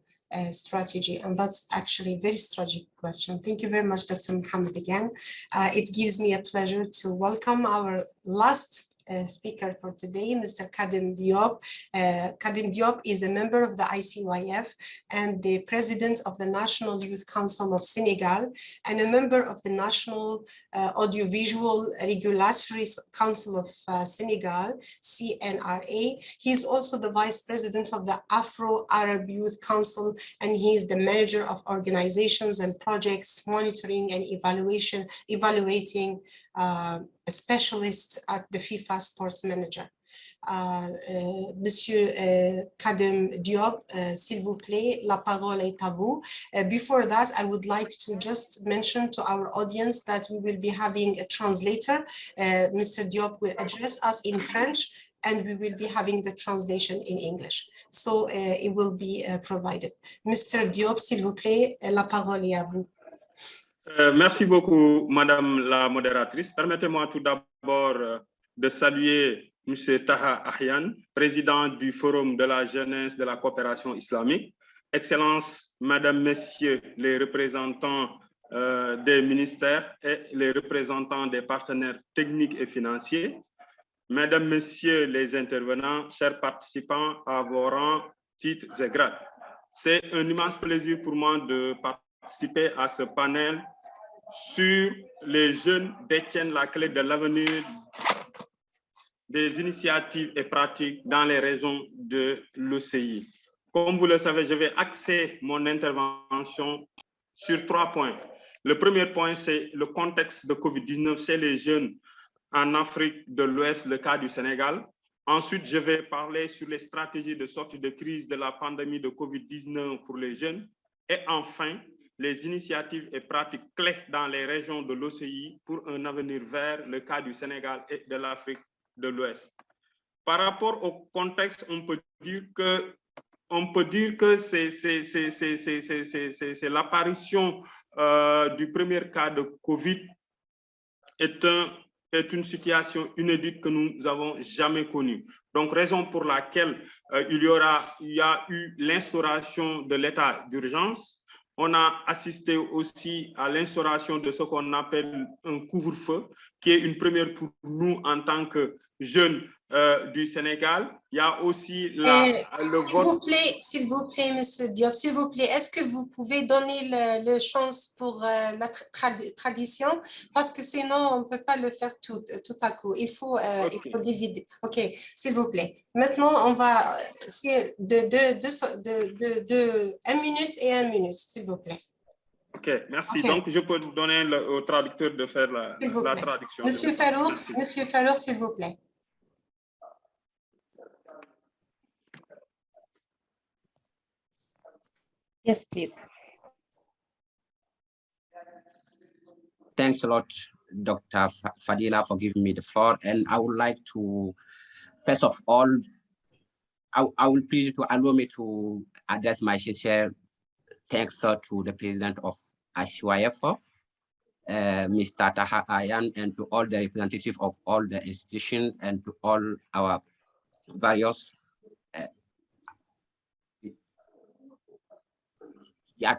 strategy, and that's actually a very strategic question. Thank you very much, Dr. Mohammed, again. It gives me a pleasure to welcome our last speaker for today, Mr. Kadim Diop. Kadim Diop is a member of the ICYF and the president of the National Youth Council of Senegal and a member of the National Audiovisual Regulatory Council of Senegal, CNRA. He is also the vice president of the Afro-Arab Youth Council, and he is the manager of organizations and projects monitoring and evaluating a specialist at the FIFA Sports Manager. Monsieur Kadim Diop, s'il vous plaît, la parole est à vous. Before that, I would like to just mention to our audience that we will be having a translator. Mr. Diop will address us in French, and we will be having the translation in English. So it will be provided. Mr. Diop, s'il vous plaît, la parole est à vous. Merci beaucoup, Madame la modératrice. Permettez-moi tout d'abord de saluer M. Taha Ahyan, président du Forum de la jeunesse de la coopération islamique. Excellences, Madame, Messieurs les représentants des ministères et les représentants des partenaires techniques et financiers. Mesdames, Messieurs les intervenants, chers participants à vos rangs, titres et grades. C'est un immense plaisir pour moi de participer à ce panel sur les jeunes détiennent la clé de l'avenir des initiatives et pratiques dans les régions de l'OCI. Comme vous le savez, je vais axer mon intervention sur 3 points. Le premier point, c'est le contexte de COVID-19 chez les jeunes en Afrique de l'Ouest, le cas du Sénégal. Ensuite, je vais parler sur les stratégies de sortie de crise de la pandémie de COVID-19 pour les jeunes. Et enfin, les initiatives et pratiques clés dans les régions de l'OCI pour un avenir vert, le cas du Sénégal et de l'Afrique de l'Ouest. Par rapport au contexte, on peut dire que c'est l'apparition du premier cas de Covid est une situation inédite que nous n'avons jamais connue. Donc, raison pour laquelle il y a eu l'instauration de l'état d'urgence. On a assisté aussi à l'instauration de ce qu'on appelle un couvre-feu, qui est une première pour nous en tant que jeunes du Sénégal. Il y a aussi le vote. S'il vous plaît, Monsieur Diop, s'il vous plaît, est-ce que vous pouvez donner le chance pour la tradition? Parce que sinon, on ne peut pas le faire tout à coup. Il faut diviser. OK, s'il vous plaît. Maintenant, on va essayer de 1 minute et 1 minute, s'il vous plaît. OK, merci. Okay. Donc, je peux donner au traducteur de faire la traduction. Monsieur Farouk, s'il vous plaît. Yes, please. Thanks a lot, Dr. Fadila, for giving me the floor. And I would like to, first of all, I will please you to allow me to address my sincere thanks to the president of ICYF, Mr. Taha Ayan, and to all the representatives of all the institutions and to all our various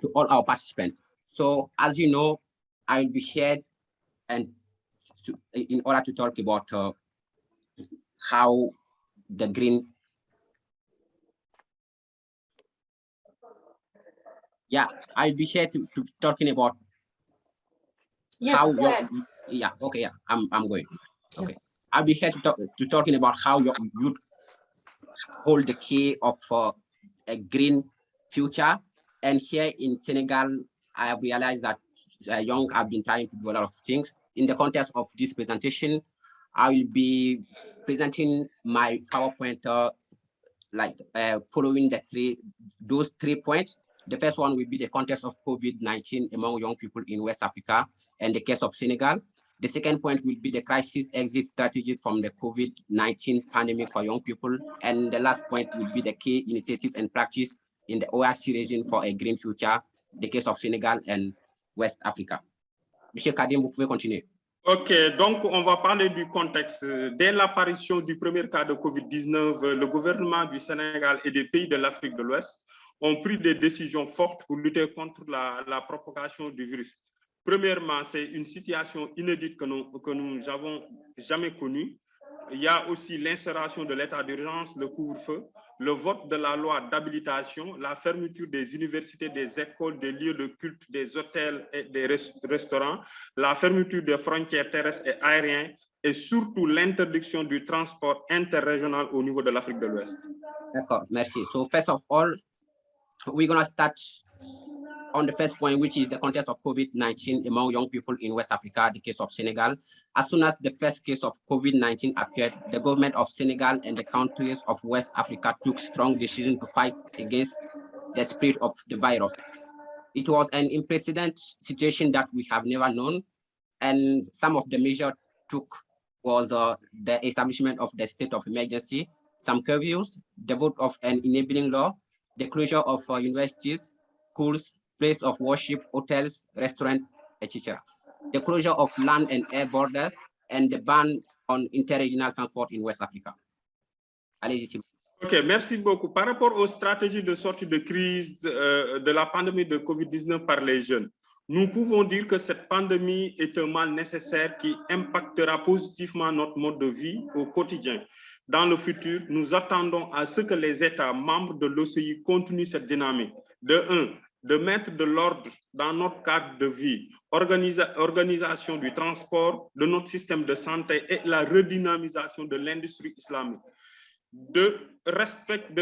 to all our participants. So, as you know, I will be here and in order to talk about how the green. I'll be here to talking about how. I'm going. Okay, I'll be here to talking about how your youth hold the key of a green future. And here in Senegal, I have realized that young have been trying to do a lot of things. In the context of this presentation, I will be presenting my PowerPoint following those 3 points. The first one will be the context of COVID-19 among young people in West Africa and the case of Senegal. The second point will be the crisis exit strategy from the COVID-19 pandemic for young people. And the last point will be the key initiatives and practice in the OIC region for a green future, the case of Senegal and West Africa. Monsieur Kadim, vous pouvez continuer. OK, donc on va parler du contexte. Dès l'apparition du premier cas de COVID-19, le gouvernement du Sénégal et des pays de l'Afrique de l'Ouest ont pris des décisions fortes pour lutter contre la propagation du virus. Premièrement, c'est une situation inédite que nous n'avons jamais connue. il y a aussi l'instauration de l'état d'urgence, le couvre-feu, le vote de la loi d'habilitation, la fermeture des universités, des écoles, des lieux de culte, des hôtels et des restaurants, la fermeture des frontières terrestres et aériennes, et surtout l'interdiction du transport interrégional au niveau de l'Afrique de l'Ouest. D'accord, merci. So first of all, we're going to start on the first point, which is the context of COVID-19 among young people in West Africa, the case of Senegal. As soon as the first case of COVID-19 appeared, the government of Senegal and the countries of West Africa took strong decisions to fight against the spread of the virus. It was an unprecedented situation that we have never known, and some of the measures took was the establishment of the state of emergency, some curfews, the vote of an enabling law, the closure of universities, schools, place of worship, hotels, restaurants, etc. The closure of land and air borders, and the ban on interregional transport in West Africa. Allez-y. OK, merci beaucoup. Par rapport aux stratégies de sortie de crise de la pandémie de COVID-19 par les jeunes, nous pouvons dire que cette pandémie est un mal nécessaire qui impactera positivement notre mode de vie au quotidien. Dans le futur, nous attendons à ce que les États membres de l'OCI continuent cette dynamique. De mettre de l'ordre dans notre cadre de vie, organisation du transport, de notre système de santé et la redynamisation de l'industrie islamique. De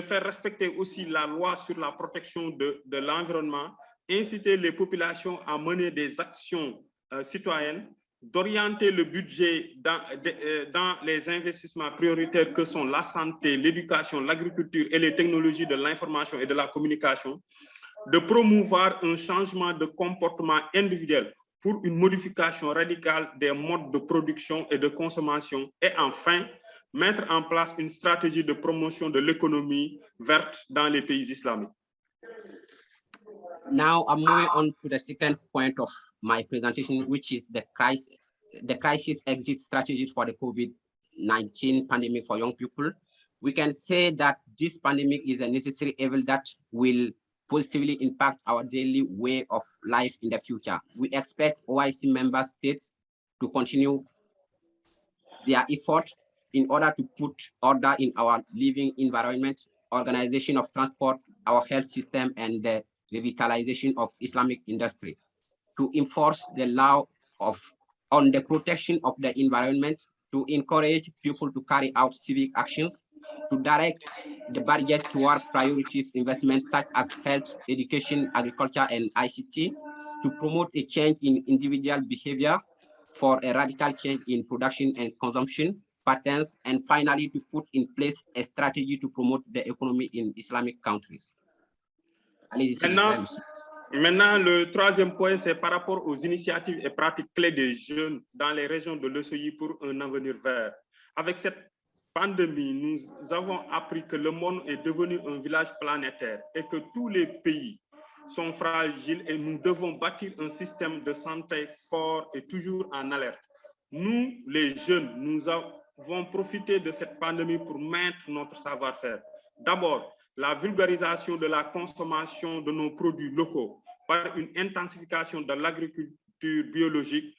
faire respecter aussi la loi sur la protection de l'environnement, inciter les populations à mener des actions citoyennes, d'orienter le budget dans les investissements prioritaires que sont la santé, l'éducation, l'agriculture et les technologies de l'information et de la communication, de promouvoir un changement de comportement individuel pour une modification radicale des modes de production et de consommation, et enfin, mettre en place une stratégie de promotion de l'économie verte dans les pays islamiques. Now I'm moving on to the second point of my presentation, which is the crisis exit strategies for the COVID-19 pandemic for young people. We can say that this pandemic is a necessary evil that will positively impact our daily way of life in the future. We expect OIC member states to continue their effort in order to put order in our living environment, organization of transport, our health system, and the revitalization of Islamic industry, to enforce the law on the protection of the environment, to encourage people to carry out civic actions, to direct the budget toward priorities investments such as health, education, agriculture, and ICT, to promote a change in individual behavior for a radical change in production and consumption patterns, and finally to put in place a strategy to promote the economy in Islamic countries. Maintenant, le troisième point, c'est par rapport aux initiatives et pratiques clés des jeunes dans les régions de l'OCI pour un avenir vert. Avec cette pandémie, nous avons appris que le monde est devenu un village planétaire et que tous les pays sont fragiles et nous devons bâtir un système de santé fort et toujours en alerte. Nous, les jeunes, nous avons profité de cette pandémie pour mettre notre savoir-faire. D'abord, la vulgarisation de la consommation de nos produits locaux par une intensification de l'agriculture biologique,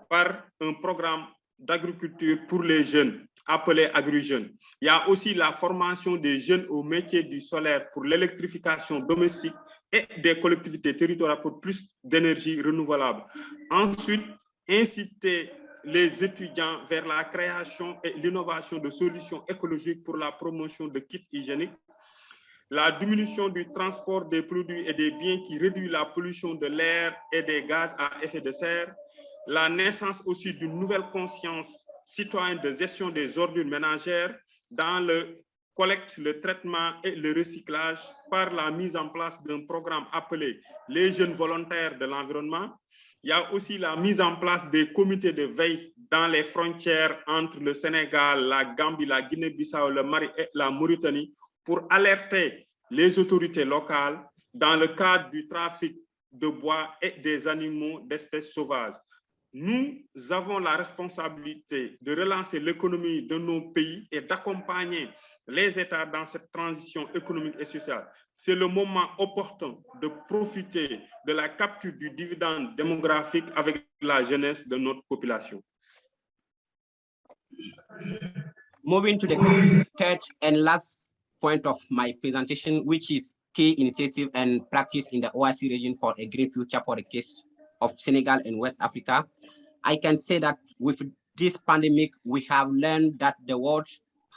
par un programme d'agriculture pour les jeunes, appelé AgriJeunes. Il y a aussi la formation des jeunes au métier du solaire pour l'électrification domestique et des collectivités territoriales pour plus d'énergie renouvelable. Ensuite, inciter les étudiants vers la création et l'innovation de solutions écologiques pour la promotion de kits hygiéniques, la diminution du transport des produits et des biens qui réduit la pollution de l'air et des gaz à effet de serre, la naissance aussi d'une nouvelle conscience citoyenne de gestion des ordures ménagères dans le collecte, le traitement et le recyclage par la mise en place d'un programme appelé les jeunes volontaires de l'environnement. Il y a aussi la mise en place des comités de veille dans les frontières entre le Sénégal, la Gambie, la Guinée-Bissau, le Mali et la Mauritanie pour alerter les autorités locales dans le cadre du trafic de bois et des animaux d'espèces sauvages. Nous avons la responsabilité de relancer l'économie de nos pays et d'accompagner les États dans cette transition économique et sociale. C'est le moment opportun de profiter de la capture du dividende démographique avec la jeunesse de notre population. Moving to the third and last point of my presentation, which is key initiative and practice in the OIC region for a green future for the case of Senegal and West Africa. I can say that with this pandemic, we have learned that the world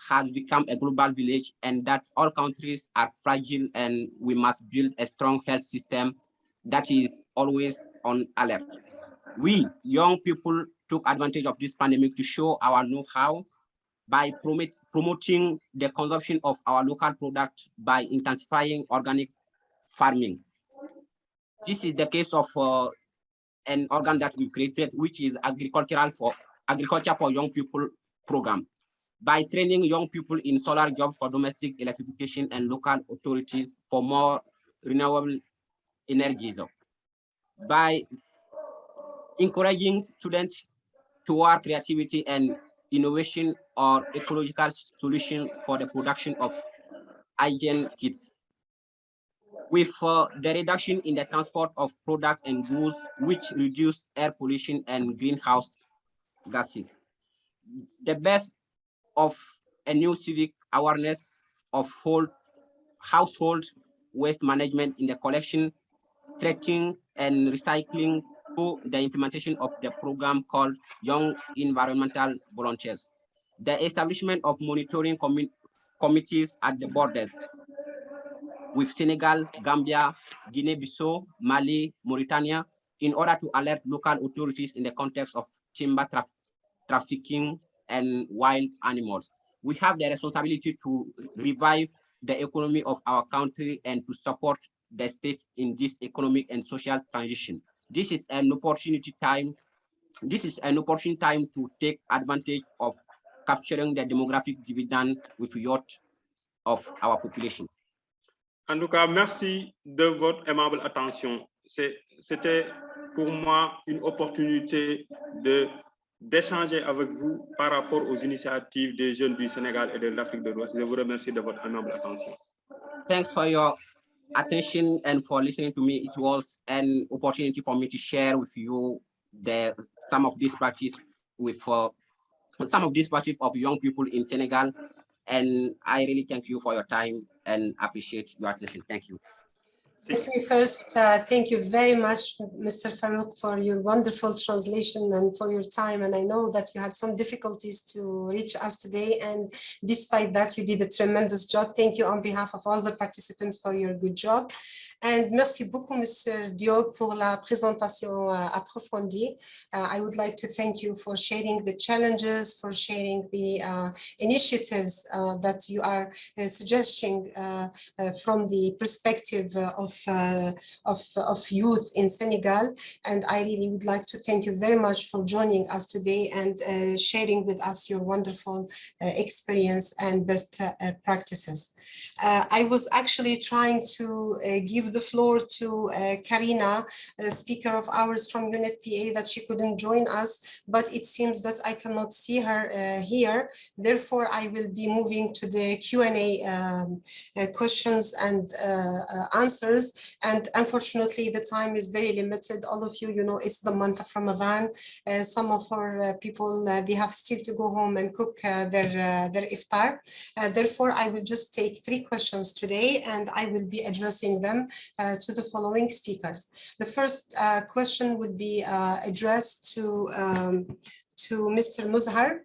has become a global village and that all countries are fragile and we must build a strong health system that is always on alert. We, young people, took advantage of this pandemic to show our know-how by promoting the consumption of our local product by intensifying organic farming. This is the case of an organ that we created, which is agriculture for young people program. By training young people in solar jobs for domestic electrification and local authorities for more renewable energies. By encouraging students toward creativity and innovation or ecological solution for the production of hygiene kits. With the reduction in the transport of product and goods, which reduce air pollution and greenhouse gases. The best of a new civic awareness of whole household waste management in the collection, treating and recycling through the implementation of the program called Young Environmental Volunteers. The establishment of monitoring committees at the borders with Senegal, Gambia, Guinea-Bissau, Mali, Mauritania, in order to alert local authorities in the context of timber trafficking and wild animals. We have the responsibility to revive the economy of our country and to support the state in this economic and social transition. This is an opportunity time. This is an opportune time to take advantage of capturing the demographic dividend with youth of our population. En tout cas, merci de votre aimable attention. C'était pour moi une opportunité d'échanger avec vous par rapport aux initiatives des jeunes du Sénégal et de l'Afrique de l'Ouest. Je vous remercie de votre aimable attention. Thanks for your attention and for listening to me. It was an opportunity for me to share with you some of this practice with some of this practice of young people in Senegal. And I really thank you for your time and appreciate your attention. Thank you. Let me first thank you very much, Mr. Farouk, for your wonderful translation and for your time. And I know that you had some difficulties to reach us today. And despite that, you did a tremendous job. Thank you on behalf of all the participants for your good job. And merci beaucoup, Mr. Diop, pour la présentation approfondie. I would like to thank you for sharing the challenges, for sharing the initiatives that you are suggesting from the perspective of youth in Senegal. And I really would like to thank you very much for joining us today and sharing with us your wonderful experience and best practices. I was actually trying to give the floor to Karina, a speaker of ours from UNFPA, that she couldn't join us, but it seems that I cannot see her here. Therefore, I will be moving to the Q&A questions and answers. And unfortunately, the time is very limited. All of you, you know, it's the month of Ramadan. Some of our people, they have still to go home and cook their iftar. Therefore, I will just take 3 questions today, and I will be addressing them to the following speakers. The first question would be addressed to Mr. Muzhar.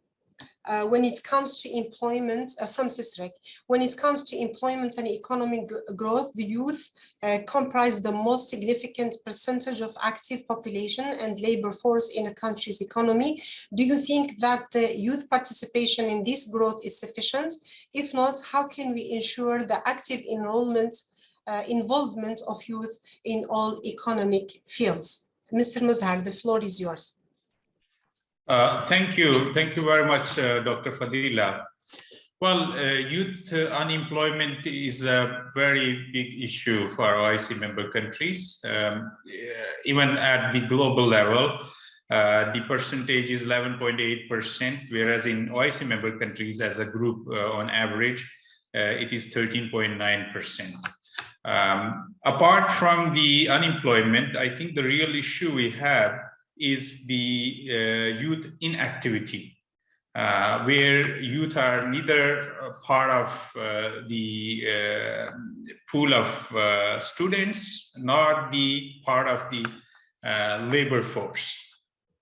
When it comes to employment from CISREC, when it comes to employment and economic growth, the youth comprise the most significant percentage of active population and labor force in a country's economy. Do you think that the youth participation in this growth is sufficient? If not, how can we ensure the active involvement of youth in all economic fields? Mr. Muzhar, the floor is yours. Thank you. Thank you very much, Dr. Fadila. Well, youth unemployment is a very big issue for OIC member countries. Even at the global level, the percentage is 11.8%, whereas in OIC member countries as a group, on average, it is 13.9%. Apart from the unemployment, I think the real issue we have is the youth inactivity. where youth are neither part of the pool of students nor the part of the labor force.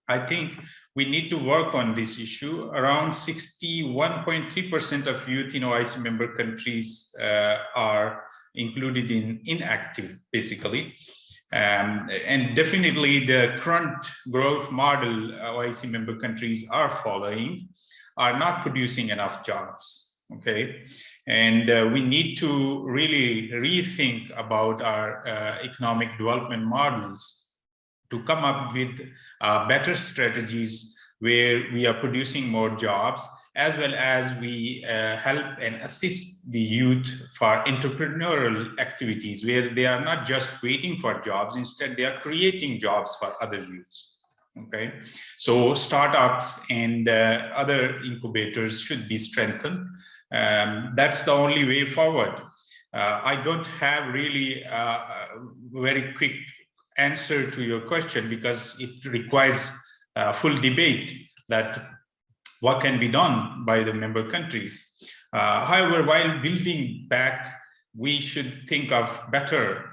I think we need to work on this issue. Around 61.3% of youth in OIC member countries are included in inactive, basically. And definitely the current growth model OIC member countries are following are not producing enough jobs, okay? And we need to really rethink about our economic development models to come up with better strategies where we are producing more jobs, as well as we help and assist the youth for entrepreneurial activities where they are not just waiting for jobs, instead they are creating jobs for other youths. Okay, so startups and other incubators should be strengthened. That's the only way forward. I don't have really a very quick answer to your question because it requires full debate that what can be done by the member countries. However, while building back, we should think of better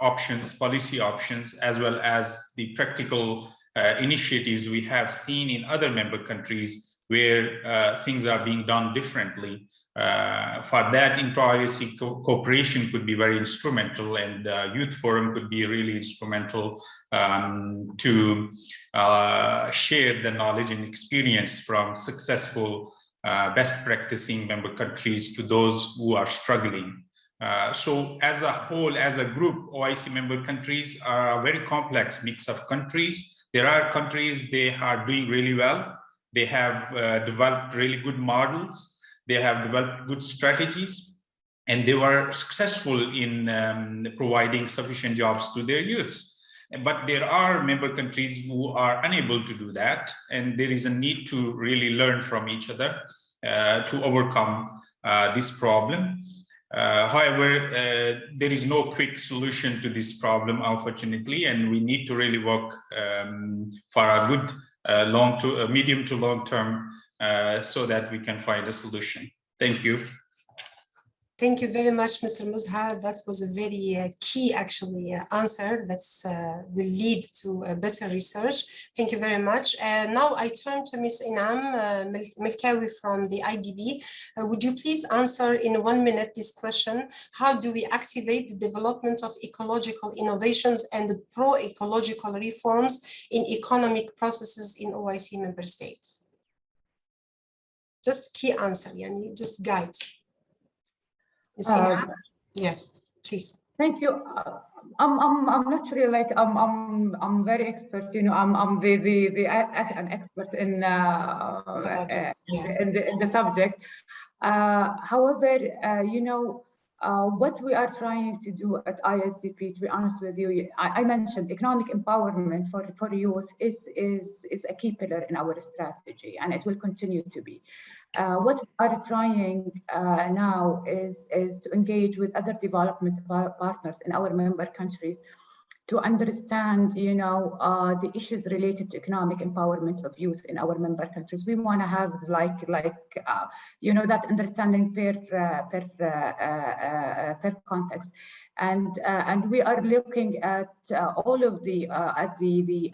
options, policy options, as well as the practical initiatives we have seen in other member countries where things are being done differently. For that, intra-OIC cooperation could be very instrumental, and Youth Forum could be really instrumental to share the knowledge and experience from successful best practicing member countries to those who are struggling. So as a whole, as a group, OIC member countries are a very complex mix of countries. There are countries, they are doing really well. They have developed really good models. They have developed good strategies, and they were successful in providing sufficient jobs to their youth. But there are member countries who are unable to do that, and there is a need to really learn from each other to overcome this problem. However, there is no quick solution to this problem, unfortunately, and we need to really work for a good medium to long term so that we can find a solution. Thank you. Thank you very much, Mr. Muzhar. That was a very key, actually, answer that will lead to better research. Thank you very much. Now I turn to Ms. Inam Milkawi from the IDB. Would you please answer in 1 minute this question? How do we activate the development of ecological innovations and pro-ecological reforms in economic processes in OIC member states? Just key answer, Yani, just guides. Yes, please. Thank you. I'm not really like I'm very expert. You know, I'm an expert in the subject. However, you know, what we are trying to do at ISDP, to be honest with you, I mentioned economic empowerment for youth is a key pillar in our strategy, and it will continue to be. What we are trying now is to engage with other development partners in our member countries to understand, you know, the issues related to economic empowerment of youth in our member countries. We want to have you know, that understanding per context. And we are looking at all of the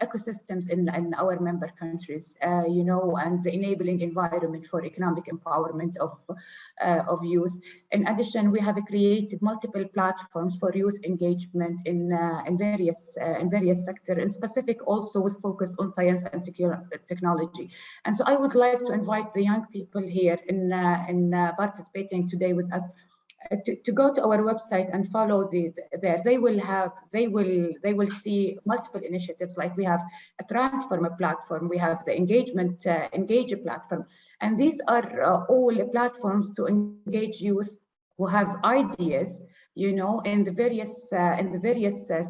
ecosystems in our member countries, you know, and the enabling environment for economic empowerment of youth. In addition, we have created multiple platforms for youth engagement in various sectors, and specific also with focus on science and technology. And so I would like to invite the young people here in participating today with us to go to our website and follow there. They will see multiple initiatives, like we have a Transformer platform, we have the engagement Engage platform, and these are all platforms to engage youth who have ideas, you know, in the various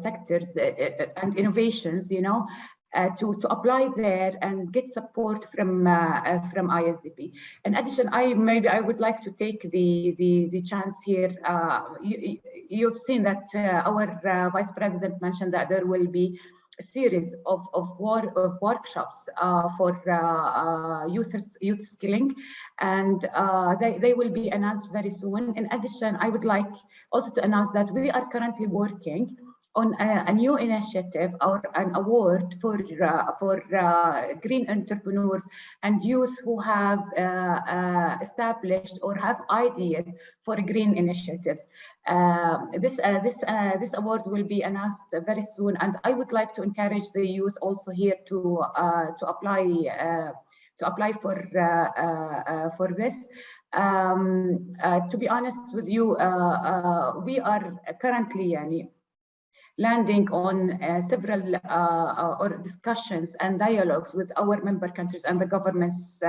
sectors and innovations, you know, to apply there and get support from ISDP. In addition, I would like to take the chance here. You've seen that our Vice President mentioned that there will be series of workshops for youth skilling, and they will be announced very soon. In addition, I would like also to announce that we are currently working on a new initiative or an award for green entrepreneurs and youth who have established or have ideas for green initiatives. This award will be announced very soon, and I would like to encourage the youth also here to apply for this. To be honest with you, we are currently landing on several or discussions and dialogues with our member countries and the governments,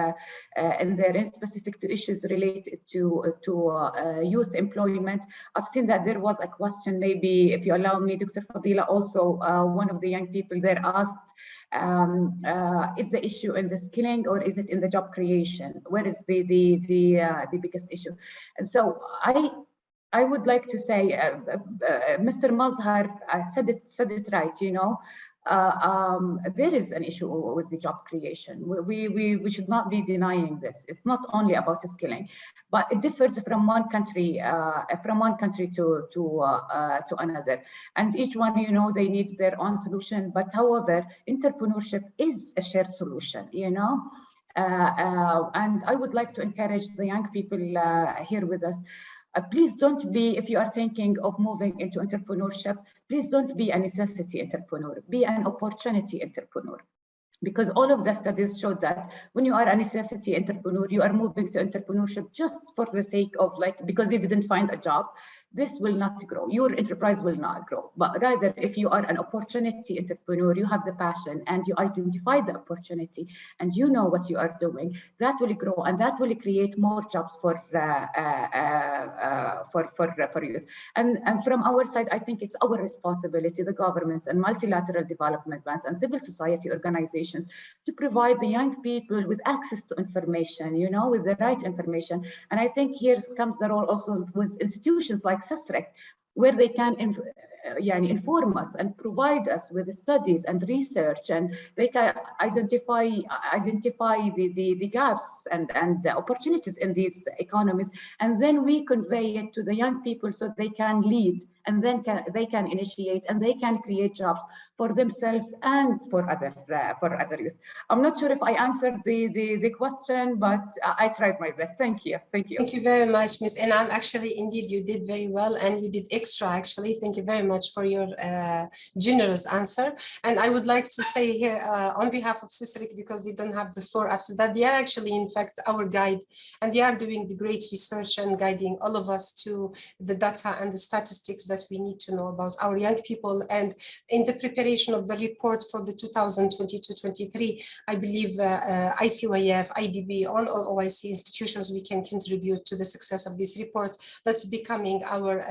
and they're specific to issues related to youth employment. I've seen that there was a question, maybe if you allow me, Dr. Fadila, also one of the young people there asked, is the issue in the skilling or is it in the job creation? Where is the biggest issue? And so I would like to say, Mr. Mazhar said it right. There is an issue with the job creation. We should not be denying this. It's not only about skilling, but it differs from one country to another, and each one, they need their own solution. But however, entrepreneurship is a shared solution. And I would like to encourage the young people here with us. Please don't be, if you are thinking of moving into entrepreneurship, please don't be a necessity entrepreneur, be an opportunity entrepreneur. Because all of the studies show that when you are a necessity entrepreneur, you are moving to entrepreneurship just for the sake of because you didn't find a job. This will not grow. Your enterprise will not grow. But rather, if you are an opportunity entrepreneur, you have the passion and you identify the opportunity and you know what you are doing, that will grow and that will create more jobs for youth. And from our side, I think it's our responsibility, the governments and multilateral development banks and civil society organizations, to provide the young people with access to information, with the right information. And I think here comes the role also with institutions like SESREC, where they can inform us and provide us with studies and research, and they can identify the gaps and the opportunities in these economies, and then we convey it to the young people so they can lead, and then they can initiate and they can create jobs for themselves and for other youth. I'm not sure if I answered the question, but I tried my best. Thank you. Thank you. Thank you very much, Ms. Enam. Actually, indeed, you did very well, and you did extra, actually. Thank you very much for your generous answer. And I would like to say here on behalf of SESREC, because they don't have the floor after that, they are actually, in fact, our guide, and they are doing the great research and guiding all of us to the data and the statistics that we need to know about our young people. And in the preparation of the report for the 2022-23, I believe ICYF, IDB, on all OIC institutions, we can contribute to the success of this report that's becoming our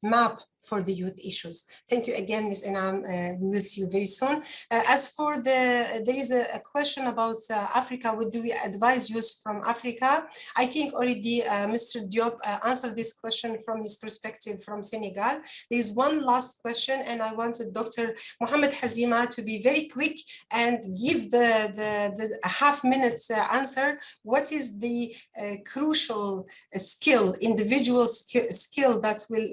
map for the youth issues. Thank you again, Ms. Enam. We will see you very soon. As for there is a question about Africa. What do we advise youth from Africa? I think already Mr. Diop answered this question from his perspective from Senegal. There is one last question, and I wanted Dr. Mohamed Hazima to be very quick and give the half-minute answer. What is the crucial skill, individual skill that will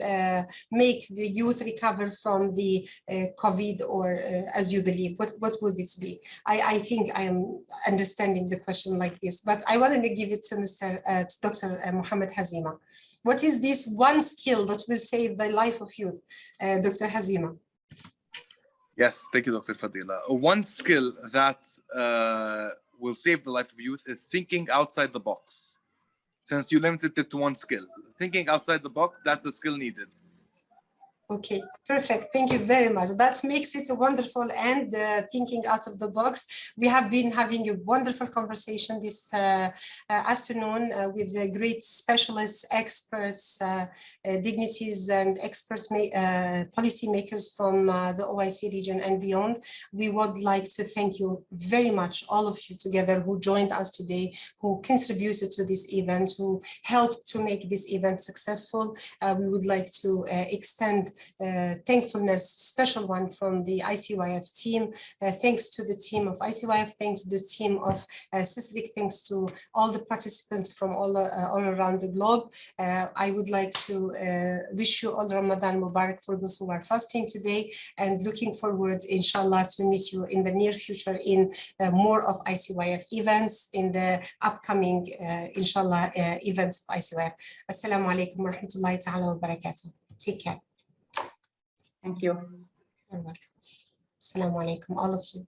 make the youth recover from the COVID, or as you believe, what would this be? I think I am understanding the question like this, but I wanted to give it to Dr. Mohamed Hazima. What is this one skill that will save the life of youth, Dr. Hazima? Yes, thank you, Dr. Fadila. One skill that will save the life of youth is thinking outside the box. Since you limited it to one skill, thinking outside the box, that's the skill needed. Okay, perfect. Thank you very much. That makes it a wonderful and thinking out of the box. We have been having a wonderful conversation this afternoon with the great specialists, experts, dignitaries, and experts, policymakers from the OIC region and beyond. We would like to thank you very much, all of you together who joined us today, who contributed to this event, who helped to make this event successful. We would like to extend thankfulness, special one from the ICYF team. Thanks to the team of ICYF, thanks to the team of CISLIC, thanks to all the participants from all around the globe. I would like to wish you all Ramadan Mubarak for those who are fasting today, and looking forward, inshallah, to meet you in the near future in more of ICYF events, in the upcoming, inshallah, events of ICYF. Assalamu alaikum wa rahmatullahi ta'ala wa barakatuh. Take care. Thank you. You're welcome. Assalamu alaikum, all of you.